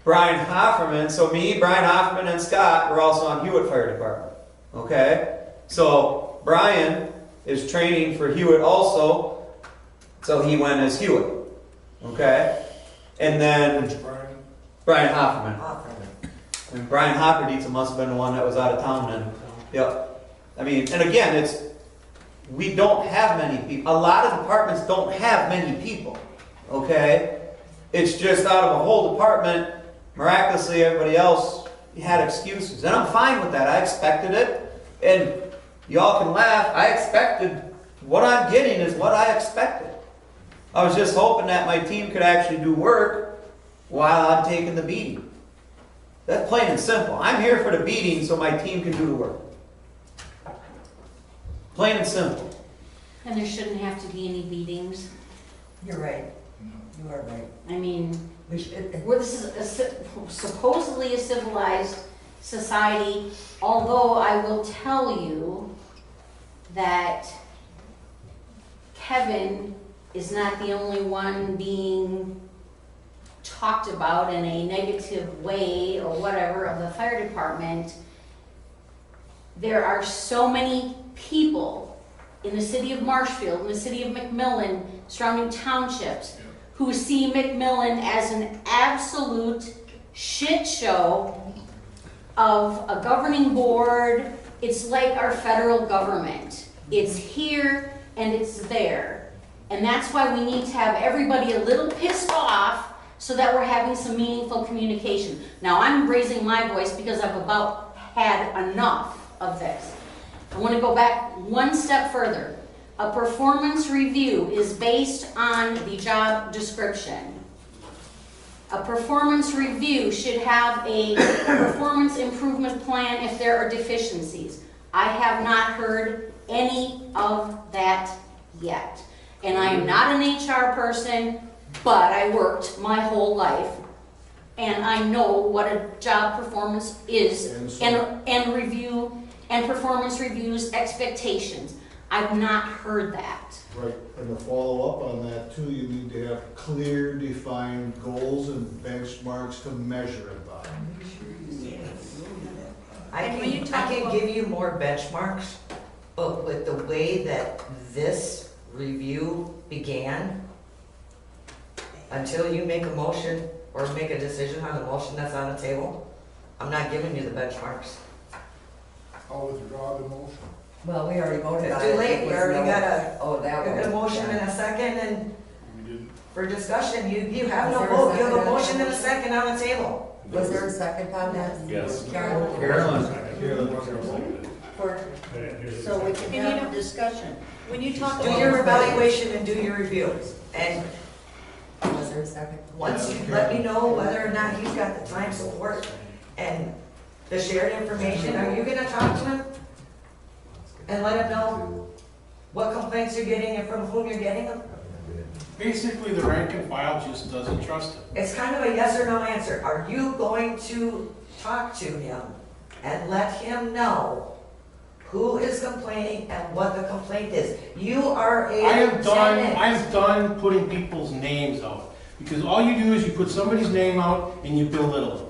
Brian Hofferman. So me, Brian Hofferman, and Scott were also on Hewitt Fire Department. Okay, so Brian is training for Hewitt also, so he went as Hewitt. Okay, and then Brian Hofferman. And Brian Hopperdietz must have been the one that was out of town then. Yep. I mean, and again, we don't have many people. A lot of departments don't have many people. Okay? It's just out of a whole department, miraculously everybody else had excuses. And I'm fine with that. I expected it. And y'all can laugh. I expected, what I'm getting is what I expected. I was just hoping that my team could actually do work while I'm taking the beating. That's plain and simple. I'm here for the beating so my team can do the work. Plain and simple. And there shouldn't have to be any beatings. You're right. You are right. I mean, this is supposedly a civilized society, although I will tell you that Kevin is not the only one being talked about in a negative way or whatever of the fire department. There are so many people in the city of Marshfield, in the city of McMillan, surrounding townships, who see McMillan as an absolute shit show of a governing board. It's like our federal government. It's here and it's there. And that's why we need to have everybody a little pissed off so that we're having some meaningful communication. Now, I'm raising my voice because I've about had enough of this. I want to go back one step further. A performance review is based on the job description. A performance review should have a performance improvement plan if there are deficiencies. I have not heard any of that yet. And I am not an HR person, but I worked my whole life. And I know what a job performance is and review and performance reviews expectations. I've not heard that. Right, and to follow up on that too, you need to have clear, defined goals and benchmarks to measure it by. I can give you more benchmarks, but with the way that this review began, until you make a motion or make a decision on the motion that's on the table, I'm not giving you the benchmarks. I'll withdraw the motion. Well, we already voted It's on too it. late, we already got a one. motion and a second, and for discussion, you have no Was there a vote, you have a second? motion and a second on the table. Was there a second on that? Yes. Carolyn? So we can have a discussion. When you talk Do about. your evaluation and do your review, and Was there a second? once you let me know whether or not he's got the time support and the shared information, are you gonna talk to him? And let him know what complaints you're getting and from whom you're getting them? Basically, the rank and file just doesn't trust him. It's kind of a yes or no answer. Are you going to talk to him and let him know who is complaining and what the complaint is? You are a I'm done putting people's names out. Because all you do is you put somebody's name out and you belittle them.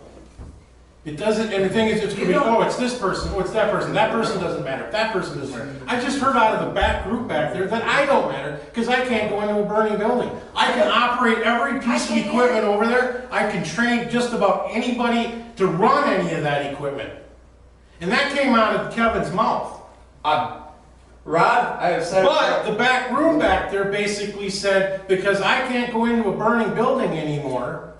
It doesn't, and the thing is, it's gonna be, oh, it's this person, oh, it's that person doesn't matter, that person doesn't matter. I just heard out of the back group back there that I don't matter, because I can't go into a burning building. I can operate every piece of equipment over there, I can train just about anybody to run any of that equipment. And that came out of Kevin's mouth. Rod, I have said. But the back room back there basically said, because I can't go into a burning building anymore,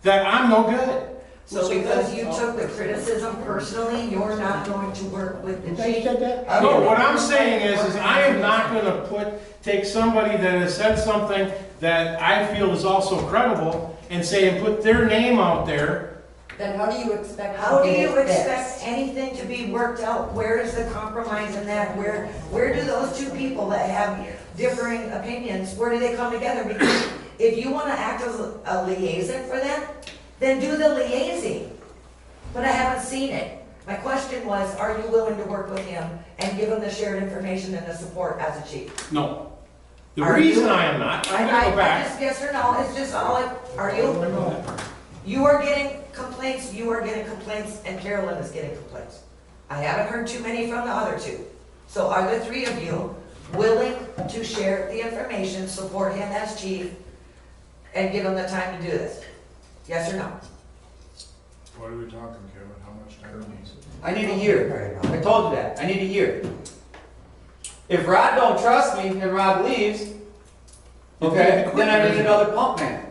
that I'm no good. So because you took the criticism personally, you're not going to work with the chief? No, what I'm saying is I am not gonna take somebody that has said something that I feel is also credible and put their name out there. Then how do you expect? How do you expect anything to be worked out? Where is the compromise in that? Where do those two people that have differing opinions, where do they come together? Because if you wanna act as a liaison for them, then do the liaising. But I haven't seen it. My question was, are you willing to work with him and give him the shared information and the support as a chief? No. The reason I am not, I'm gonna go back. Just yes or no, it's just all are you? You are getting complaints, and Carolyn is getting complaints. I haven't heard too many from the other two. So are the three of you willing to share the information, support him as chief, and give him the time to do this? Yes or no? What are we talking, Kevin? How much time do you need? I need a year. I told you that. I need a year. If Rod don't trust me and Rod leaves, okay, then I need another pump man.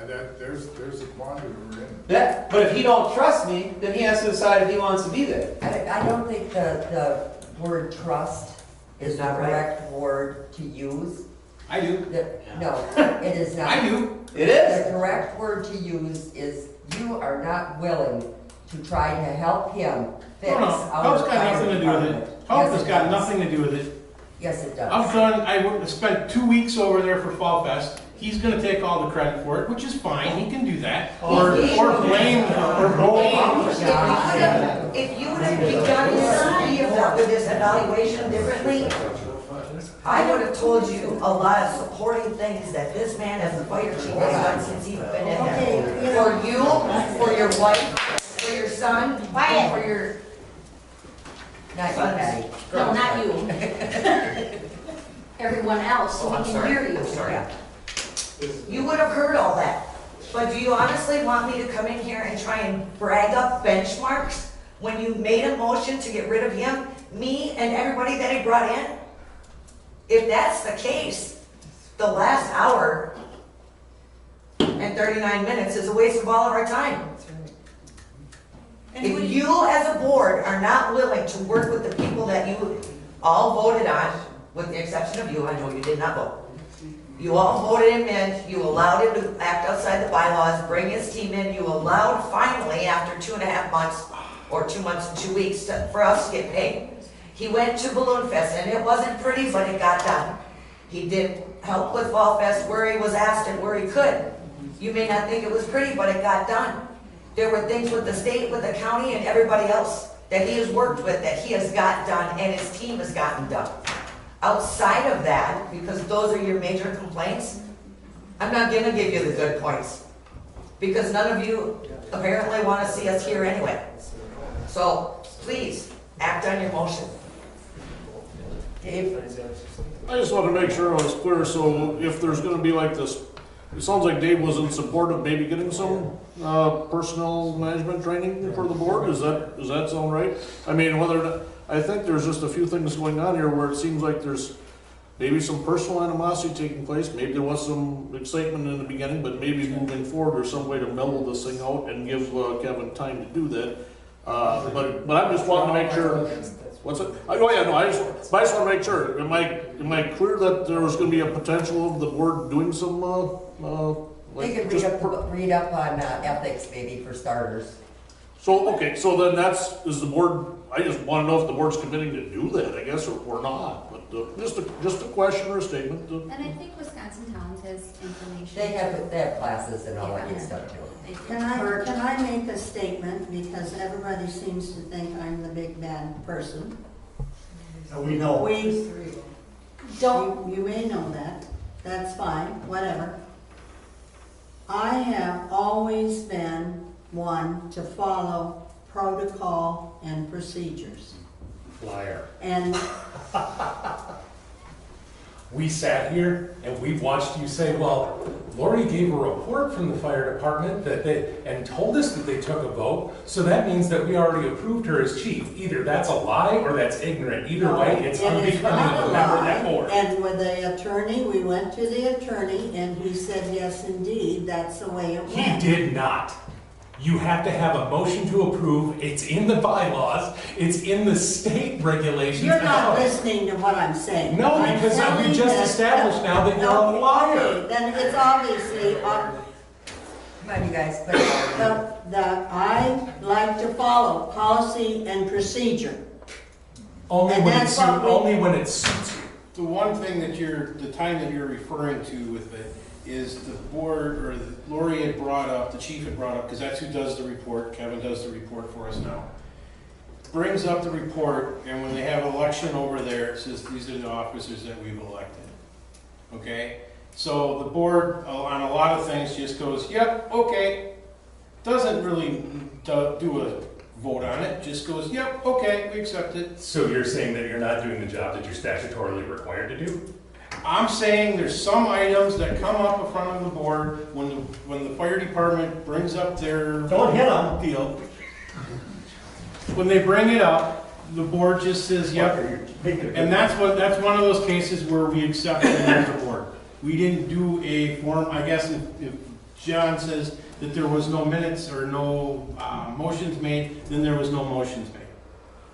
There's a quandary we're in. Yeah, but if he don't trust me, then he has to decide if he wants to be there. I don't think the word trust is the correct word to use. I do. No, it is not. I do. It is. The correct word to use is you are not willing to try to help him fix No, our Help's got nothing to do with it. Help has got nothing to do with it. Yes, it does. I spent 2 weeks over there for Fall Fest. He's gonna take all the credit for it, which is fine, he can do that. Or blame. If you would have begun this evaluation differently, I would have told you a lot of supporting things that this man as the fire chief has done since he's been in there. For you, for your wife, for your son, and for your Not you, Patty. No, not you. Everyone else, so Oh, we I'm can sorry. hear you. I'm sorry. You would have heard all that. But do you honestly want me to come in here and try and brag up benchmarks when you made a motion to get rid of him, me and everybody that he brought in? If that's the case, the last hour and 39 minutes is a waste of all of our time. If you as a board are not willing to work with the people that you all voted on, with the exception of you, I know you did not vote. You all voted him in, you allowed him to act outside the bylaws, bring his team in, you allowed finally, after 2.5 months, or 2 months and 2 weeks, for us to get paid. He went to Balloon Fest, and it wasn't pretty, but it got done. He did help with Fall Fest where he was asked and where he could. You may not think it was pretty, but it got done. There were things with the state, with the county, and everybody else that he has worked with that he has got done, and his team has gotten done. Outside of that, because those are your major complaints, I'm not gonna give you the good points. Because none of you apparently want to see us here anyway. So, please, act on your motion. Dave? I just want to make sure I was clear, so if there's gonna be like this, it sounds like Dave was in support of maybe getting some personnel management training for the board, does that sound right? I mean, whether or not, I think there's just a few things going on here where it seems like there's maybe some personal animosity taking place, maybe there was some excitement in the beginning, but maybe moving forward there's some way to mellow this thing out and give Kevin time to do that. But I'm just wanting to make sure. What's it? Oh yeah, no. I just want to make sure. Am I clear that there was going to be a potential of the board doing some? They could read up on ethics, maybe for starters. So okay, so then is the board? I just want to know if the board's committing to do that, I guess, or not. But just a question or a statement. And I think Wisconsin Towns has information. They have classes and all that good stuff too. Can I make a statement, because everybody seems to think I'm the big bad person. We know. You may know that, that's fine, whatever. I have always been one to follow protocol and procedures. Liar. And We sat here and we watched you say, well, Lori gave a report from the fire department and told us that they took a vote, so that means that we already approved her as chief. Either that's a lie or that's ignorant. Either way, it's unbecoming of a member of that board. And with the attorney, we went to the attorney and he said, yes, indeed, that's the way it went. He did not. You have to have a motion to approve. It's in the bylaws. It's in the state regulations. You're not listening to what I'm saying. No, because we just established now that you're a liar. Okay, then it's obviously, Come on, you guys. that I like to follow policy and procedure. Only And when that's it's what we- only when it suits you. The one thing that the time that you're referring to with it is the board, or Lori had brought up, the chief had brought up, because that's who does the report, Kevin does the report for us now. Brings up the report, and when they have election over there, it says these are the officers that we've elected. Okay? So the board, on a lot of things, just goes, yep, okay. Doesn't really do a vote on it, just goes, yep, okay, we accept it. So you're saying that you're not doing the job that you're statutorily required to do? I'm saying there's some items that come up in front of the board when the fire department brings up their Don't hit 'em. deal. When they bring it up, the board just says, yep. And that's one of those cases where we accept it as a board. We didn't do a form, I guess if John says that there was no minutes or no motions made, then there was no motions made.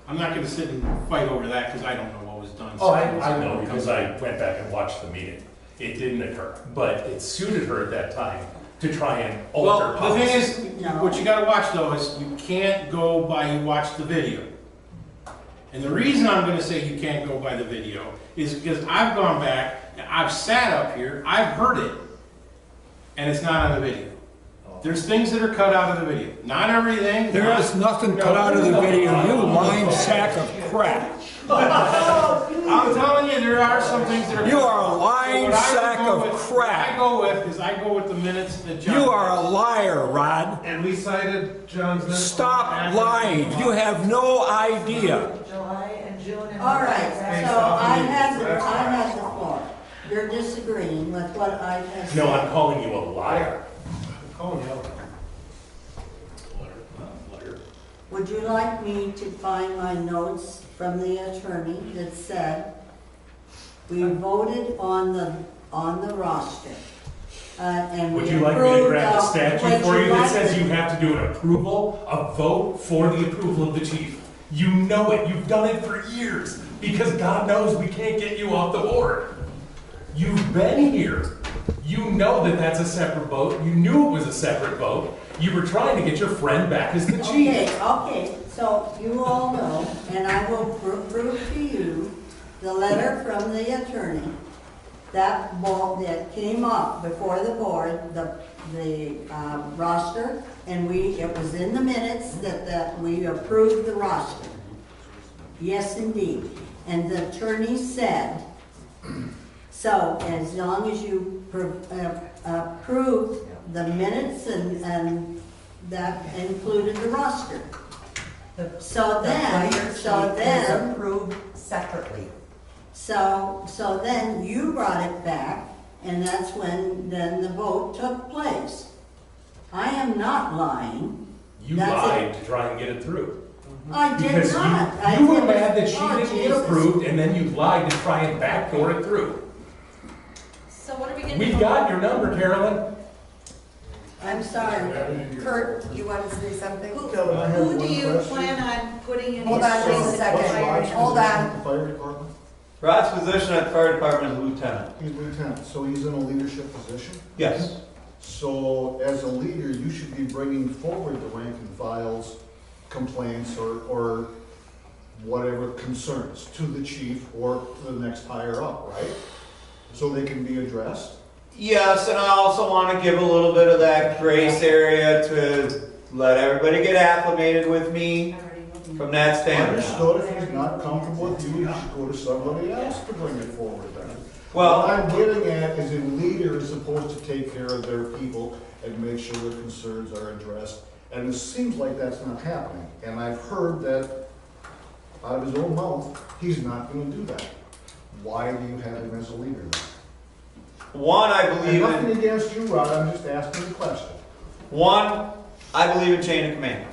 I'm not gonna sit and fight over that because I don't know what was done. Oh, I know, because I went back and watched the meeting. It didn't occur, but it suited her at that time to try and alter Well, the policy. thing is, what you gotta watch though is you can't go by you watch the video. And the reason I'm gonna say you can't go by the video is because I've gone back, I've sat up here, I've heard it, and it's not on the video. There's things that are cut out of the video. Not everything. There is nothing cut out of the video, you lying sack of crap. I'm telling you, there are some things that are. You are a lying What I would sack go of with- crap. What I go with the minutes that John. You are a liar, Rod. And we cited John's minutes. Stop lying. You have no idea. July and June and. All right, so I had the floor. You're disagreeing with what I just said. No, I'm calling you a liar. I'm calling you out. Liar. Would you like me to find my notes from the attorney that said we voted on the roster? And we Would you like me to approved grab the of- statute would for you that like says to- you have to do an approval, a vote for the approval of the chief? You know it. You've done it for years because God knows we can't get you off the board. You've been here. You know that that's a separate vote. You knew it was a separate vote. You were trying to get your friend back as the chief. Okay, so you all know, and I will prove to you the letter from the attorney that came up before the board, the roster, and it was in the minutes that we approved the roster. Yes, indeed. And the attorney said, so as long as you approve the minutes and that included the roster. So then, approved separately. So then you brought it back, and that's when then the vote took place. I am not lying. You That's lied to try and get it through. I did Because not. you were mad that she Oh, didn't get Jesus. approved, and then you lied to try and backdoor it through. So what are we gonna do? We've got your number, Carolyn. I'm sorry. Kurt, you want to say something? Who do you plan on putting in? Hold on his just a place? second. Hold on. The fire department? Rod's position at the fire department is lieutenant. He's lieutenant, so he's in a leadership position? Yes. So as a leader, you should be bringing forward the rank and file's complaints or whatever concerns to the chief or to the next higher up, right? So they can be addressed? Yes, and I also want to give a little bit of that grace area to let everybody get acclimated with me from that standpoint. Understood, if he's not comfortable with you, you should go to somebody else to bring it forward then. Well- What I'm getting at is a leader is supposed to take care of their people and make sure their concerns are addressed. And it seems like that's not happening. And I've heard that out of his own mouth, he's not gonna do that. Why do you have him as a leader then? One, I And believe nothing in, against you, Rod, I'm just asking the question. one, I believe in chain of command.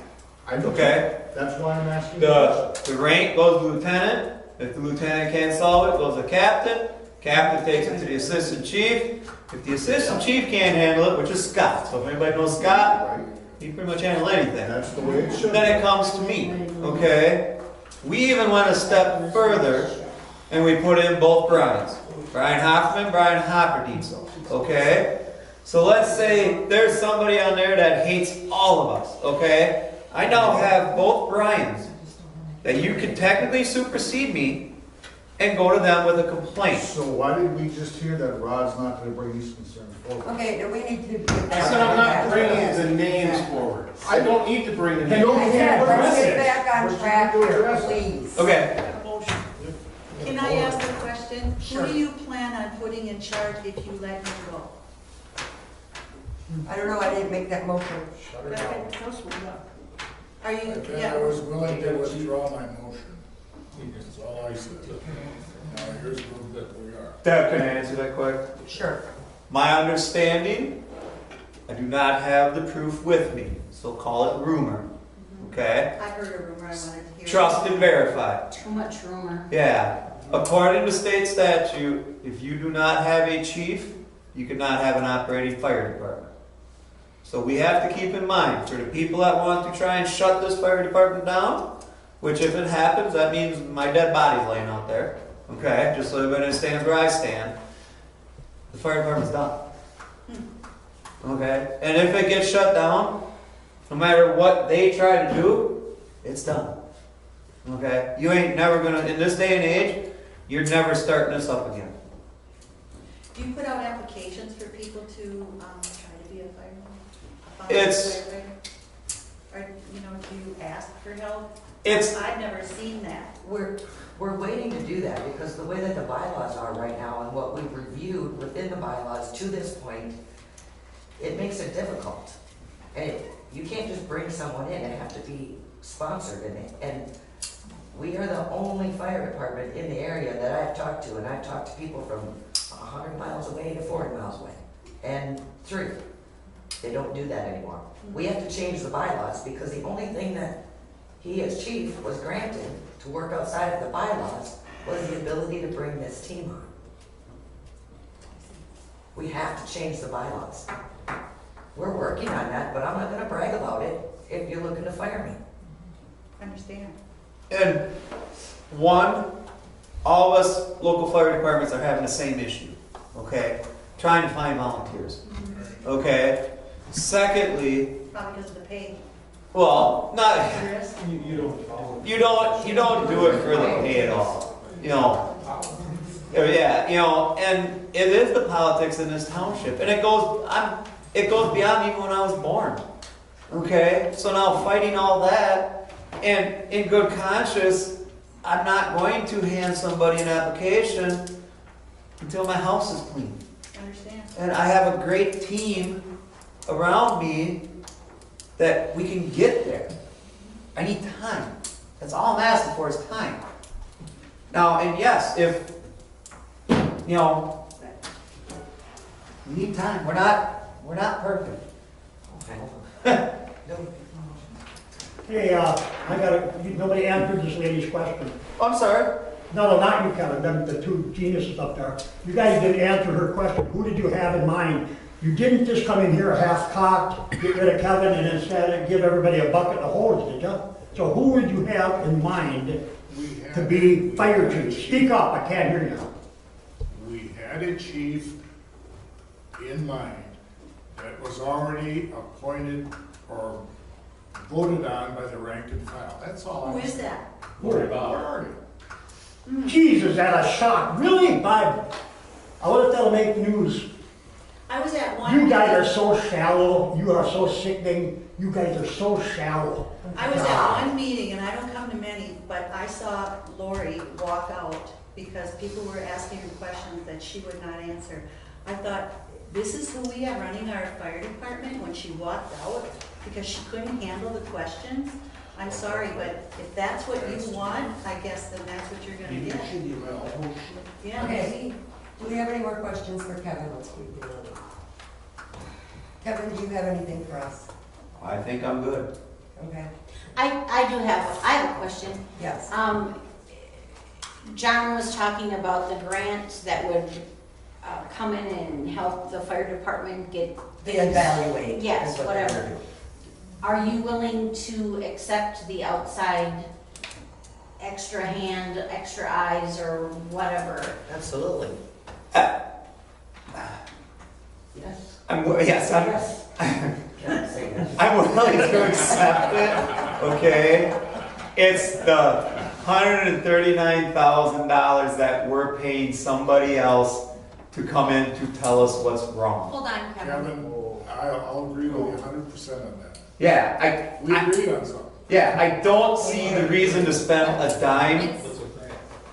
I do. Okay? That's why I'm asking the question. The rank goes to lieutenant. If the lieutenant can't solve it, goes to captain. Captain takes it to the assistant chief. If the assistant chief can't handle it, which is Scott, so if anybody knows Scott, Right? he can pretty much handle anything. That's the way it should be. Then it comes to me, okay? We even went a step further and we put in both Brians. Brian Hoffman, Brian Hopperdean, okay? So let's say there's somebody on there that hates all of us, okay? I now have both Brians that you can technically supersede me and go to them with a complaint. So why did we just hear that Rod's not gonna bring these concerns forward? Okay, do we need to get I back said I'm on not track? bringing the names forward. I don't need to bring the You names. don't I need said, to let's address get it. back on We're track trying to here, address it. please. Okay, Can I ask a question? Sure. Who do you plan on putting in charge if you let him go? I don't know, I didn't make that motion. Shut her down. Are you, And I yeah, was willing to withdraw my motion. That's all I said. Now here's where that we are. Deb, can I answer that quick? Sure. My understanding, I do not have the proof with me, so call it rumor, okay? I heard a rumor, I wanted to hear. Trust and verify. Too much rumor. Yeah. According to state statute, if you do not have a chief, you cannot have an operating fire department. So we have to keep in mind, for the people that want to try and shut this fire department down, which if it happens, that means my dead body's laying out there, okay? Just so everybody understands where I stand. The fire department's done. Okay? And if it gets shut down, no matter what they try to do, it's done. Okay? You ain't never gonna, in this day and age, you're never starting this up again. Do you put out applications for people to, try to be a fireman? It's- Or, you know, do you ask for help? It's, I've never seen that. We're, We're waiting to do that because the way that the bylaws are right now and what we've reviewed within the bylaws to this point, it makes it difficult. And you can't just bring someone in, it have to be sponsored in it. And we are the only fire department in the area that I've talked to, and I've talked to people from 100 miles away to 400 miles away. And 3, they don't do that anymore. We have to change the bylaws because the only thing that he as chief was granted to work outside of the bylaws was the ability to bring this team on. We have to change the bylaws. We're working on that, but I'm not gonna brag about it if you're looking to fire me. Understand. And one, all of us local fire departments are having the same issue, okay? Trying to find volunteers, okay? Secondly, Probably because of the pay. well, not, You don't. you don't do it for the pay at all, you know? Yeah, you know, and it is the politics in this township, and it goes beyond even when I was born, okay? So now fighting all that, and in good conscience, I'm not going to hand somebody an application until my house is clean. Understand. And I have a great team around me that we can get there. I need time. That's all I'm asking for is time. Now, and yes, if, you know, we need time. We're not perfect. Hey, nobody answered this lady's question. I'm sorry? No, not you, Kevin, the two geniuses up there. You guys didn't answer her question. Who did you have in mind? You didn't just come in here half-cocked, get rid of Kevin, and instead give everybody a bucket of hose, did you? So who would you have in mind to be fire chief? Speak up, I can't hear you. We had a chief in mind that was already appointed or voted on by the rank and file. That's all. Who is that? Lori Bauer. Jesus, that a shock. Really? I wonder if that'll make news. I was at one. You guys are so shallow. You are so sickening. You guys are so shallow. I was at one meeting, and I don't come to many, but I saw Lori walk out because people were asking her questions that she would not answer. I thought, this is who we have running our fire department when she walked out because she couldn't handle the questions. I'm sorry, but if that's what you want, I guess then that's what you're gonna get. Yeah, Okay. maybe. Do we have any more questions for Kevin? Kevin, do you have anything for us? I think I'm good. Okay. I have a question. Yes. John was talking about the grant that would come in and help the fire department get They evaluate. Yes, is what they're whatever. gonna do. Are you willing to accept the outside extra hand, extra eyes, or whatever? Absolutely. Yes. I'm willing to accept it, okay? It's the $139,000 that we're paying somebody else to come in to tell us what's wrong. Hold on, Kevin, I'll agree with you 100% on that. Yeah, We agreed on something. yeah, I don't see the reason to spend a dime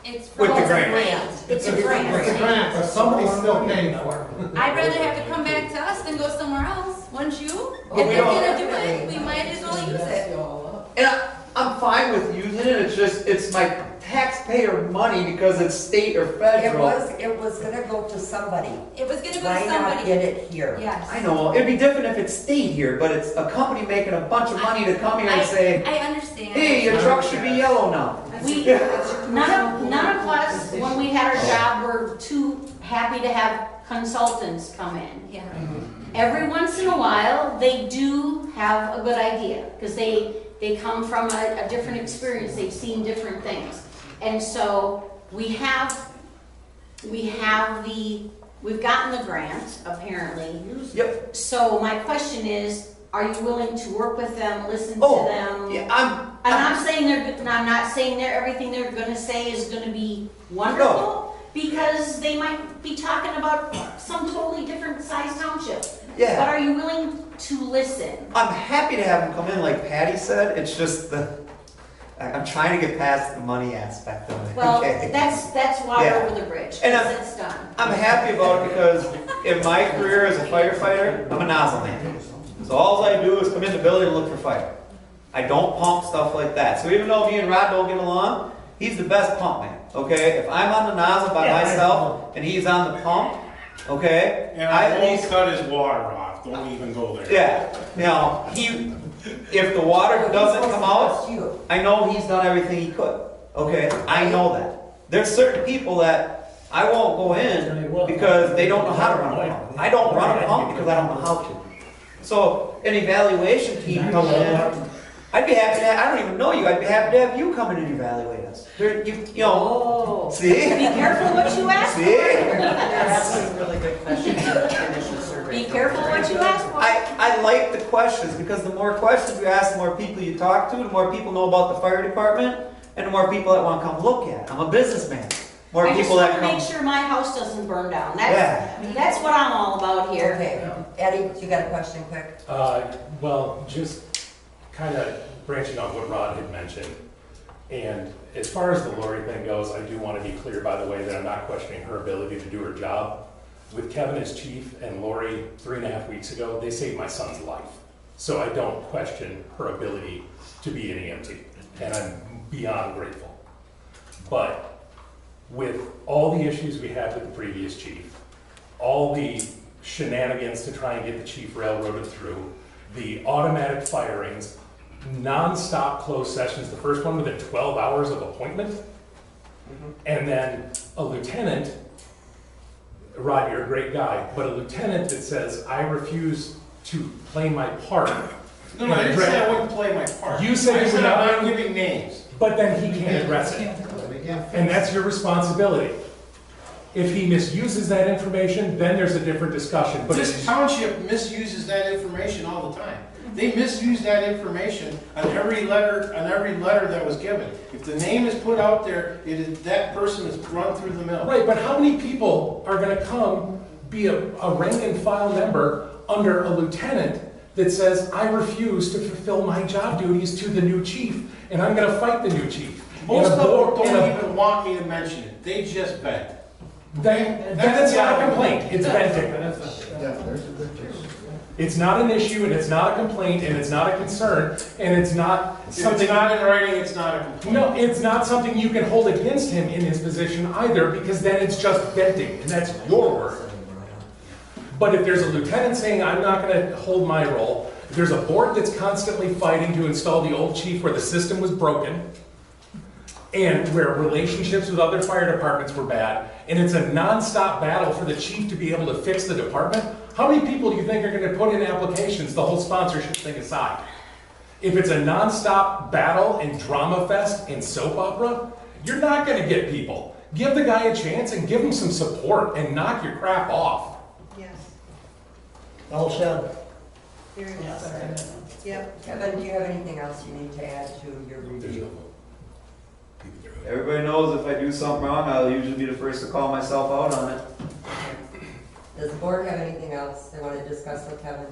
It's with the from- grant. It's a grant. It's a grant, but somebody's still paying for it. I'd rather have it come back to us than go somewhere else, wouldn't you? Oh, If we they're don't- gonna do it, we might as well use it. And I'm fine with using it, it's my taxpayer money because it's state or federal. It was gonna go to somebody. It was gonna go Why to not somebody. get it here? Yes. I know, it'd be different if it stayed here, but it's a company making a bunch of money to come here and say, I understand. hey, your truck should be yellow now. None of us, when we had our job, were too happy to have consultants come in. Yeah. Every once in a while, they do have a good idea, because they come from a different experience, they've seen different things. And so we've gotten the grant, apparently. Yep. So my question is, are you willing to work with them, listen to them? Yeah, I'm not saying everything they're gonna say is gonna be wonderful, because they might be talking about some totally different size township. Yeah. But are you willing to listen? I'm happy to have them come in, like Patty said, it's just I'm trying to get past the money aspect of it. Well, okay? that's water Yeah. over the bridge, And because it's done. I'm happy about it because in my career as a firefighter, I'm a nozzle man. So all I do is come in the building and look for fire. I don't pump stuff like that. So even though me and Rod don't get along, he's the best pump man. Okay? If I'm on the nozzle by myself and he's on the pump, okay? And I won't cut his water off. Don't even go there. Yeah. You know, if the water doesn't come out, I know he's done everything he could. Okay? I know that. There's certain people that I won't go in because they don't know how to run a pump. I don't run a pump because I don't know how to. So an evaluation team coming in, I'd be happy to have, I don't even know you, I'd be happy to have you come in and evaluate us. You know, see? Be careful what you ask See? for. You're asking really good questions to finish the survey. Be careful what you ask for. I like the questions because the more questions you ask, the more people you talk to, the more people know about the fire department, and the more people that want to come look at it. I'm a businessman. More I just people want that to come. make sure my house doesn't burn down. Yeah. That's what I'm all about here. Okay, Eddie, you got a question quick? Well, just kind of branching on what Rod had mentioned. And as far as the Lori thing goes, I do want to be clear, by the way, that I'm not questioning her ability to do her job. With Kevin as chief and Lori 3.5 weeks ago, they saved my son's life. So I don't question her ability to be an EMT, and I'm beyond grateful. But with all the issues we had with the previous chief, all the shenanigans to try and get the chief railroaded through, the automatic firings, non-stop closed sessions, the first one within 12 hours of appointment, and then a lieutenant, Rod, you're a great guy, but a lieutenant that says, I refuse to play my part. No, I didn't say I wouldn't play my part. You said I you said were I'm not not giving names. But then he can't address it. And that's your responsibility. If he misuses that information, then there's a different discussion. But This township misuses that information all the time. They misuse that information on every letter that was given. If the name is put out there, that person is run through the mill. Right, but how many people are gonna come be a rank and file member under a lieutenant that says, I refuse to fulfill my job duties to the new chief, and I'm gonna fight the new chief? Most of them don't even want me to mention it. They just vent. Then it's not a complaint, it's venting. Yeah, there's a good case. It's not an issue, and it's not a complaint, and it's not a concern, and it's not something. If it's not in writing, it's not a complaint. No, it's not something you can hold against him in his position either, because then it's just venting, and that's your word. But if there's a lieutenant saying, I'm not gonna hold my role, if there's a board that's constantly fighting to install the old chief where the system was broken, and where relationships with other fire departments were bad, and it's a non-stop battle for the chief to be able to fix the department, how many people do you think are gonna put in applications, the whole sponsorship thing aside? If it's a non-stop battle and drama fest and soap opera, you're not gonna get people. Give the guy a chance and give him some support and knock your crap off. Yes. Well said. Very well said. Yep. Kevin, do you have anything else you need to add to your review? Everybody knows if I do something wrong, I'll usually be the first to call myself out on it. Does the board have anything else they want to discuss with Kevin?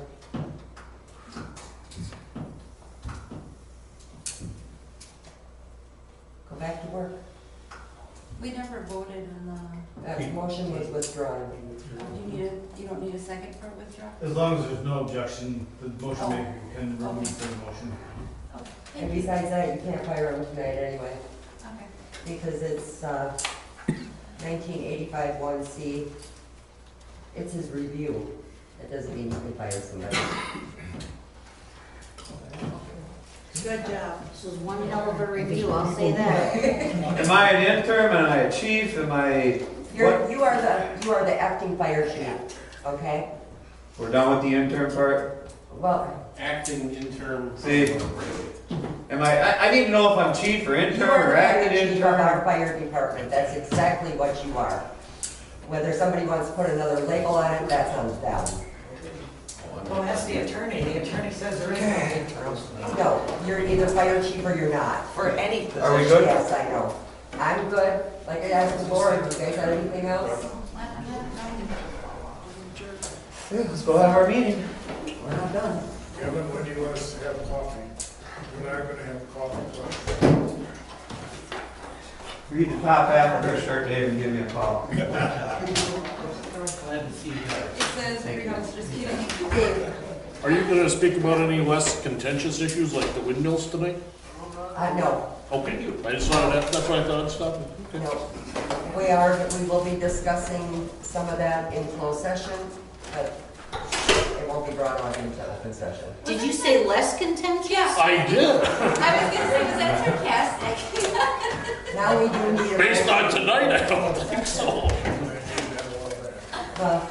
Go back to work. We never voted on That motion was withdrawn. you don't need a second for withdrawal? As long as there's no objection, the motion maker can remove the motion. And besides that, you can't fire him tonight anyway, Okay. because it's 1985 1C. It's his review. It doesn't mean you can fire somebody. Good job. This was one hell of a review, I'll say that. Am I an interim? Am I a chief? Am I? You are the acting fire chief, okay? We're done with the intern part? Well, Acting intern. See, I need to know if I'm chief or you intern are or the acting acting chief of intern. our fire department. That's exactly what you are. Whether somebody wants to put another label on it, that's on them. Well, that's the attorney. The attorney says there is no interim. No, you're either fire chief or you're not. For any position. Are we good? Yes, I know. I'm good. Like I asked before, you guys got anything else? Yeah, let's go have our meeting. We're not done. Kevin, when do you want us to have coffee? We're not gonna have coffee. Read the top half of her shirt, Dave, and give me a call. It says, here we go, it's just kidding. Are you gonna speak about any less contentious issues like the windmills tonight? No, Okay, I just wanted that, that's why I thought I'd stop. no. We will be discussing some of that in closed session, but it won't be brought on into open session. Did you say less contentious? Yeah. I did. I was gonna say, was that sarcastic? Now we do need a. Based on tonight, I don't think so. Well,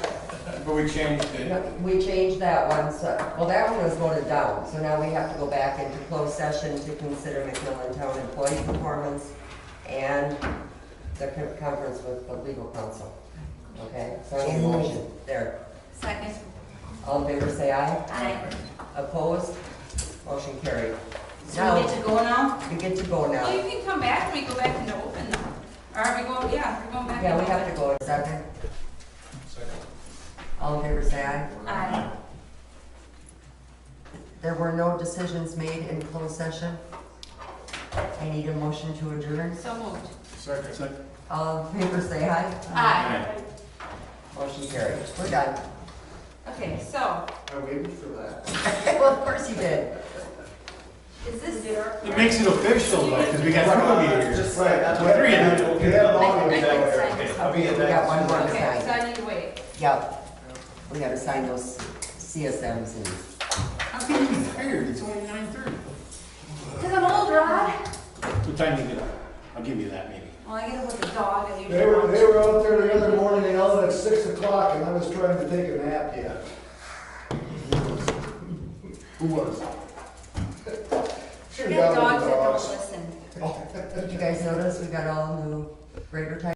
But we changed it. we changed that one, so, well, that one was voted down, so now we have to go back into closed session to consider McMillan Town employee performance and the conference with the legal counsel. Okay, so I need a motion, there. Second. All in favor, say aye. Aye. Opposed? Motion carried. So we get to go now? You get to go Well, now. you can come back when we go back into open though. Or are we going, yeah, we're going back. Yeah, we into have to go, second. All in favor, say aye. Aye. There were no decisions made in closed session. I need a motion to adjourn. So moved. Second. All in favor, say aye. Aye. Motion carried. We're done. Okay, so, I waited for that. Well, of course you did. is this? It makes it official though, because we got two of you here. Just right. That's what three of you. We had an I audience can out there. sign this. I'll be at We got one more to Okay, so sign. I need to wait. Yep. We gotta sign those CSMs and. How can you be tired? It's only 9:30. Cause I'm old, Rod. What time do you get up? I'll give you that maybe. Well, I get up with the dog and They were out there the other morning and yelling at 6 o'clock and I was trying to take a nap yet. Who was? We got dogs that don't listen. Did you guys notice we got all new grader type?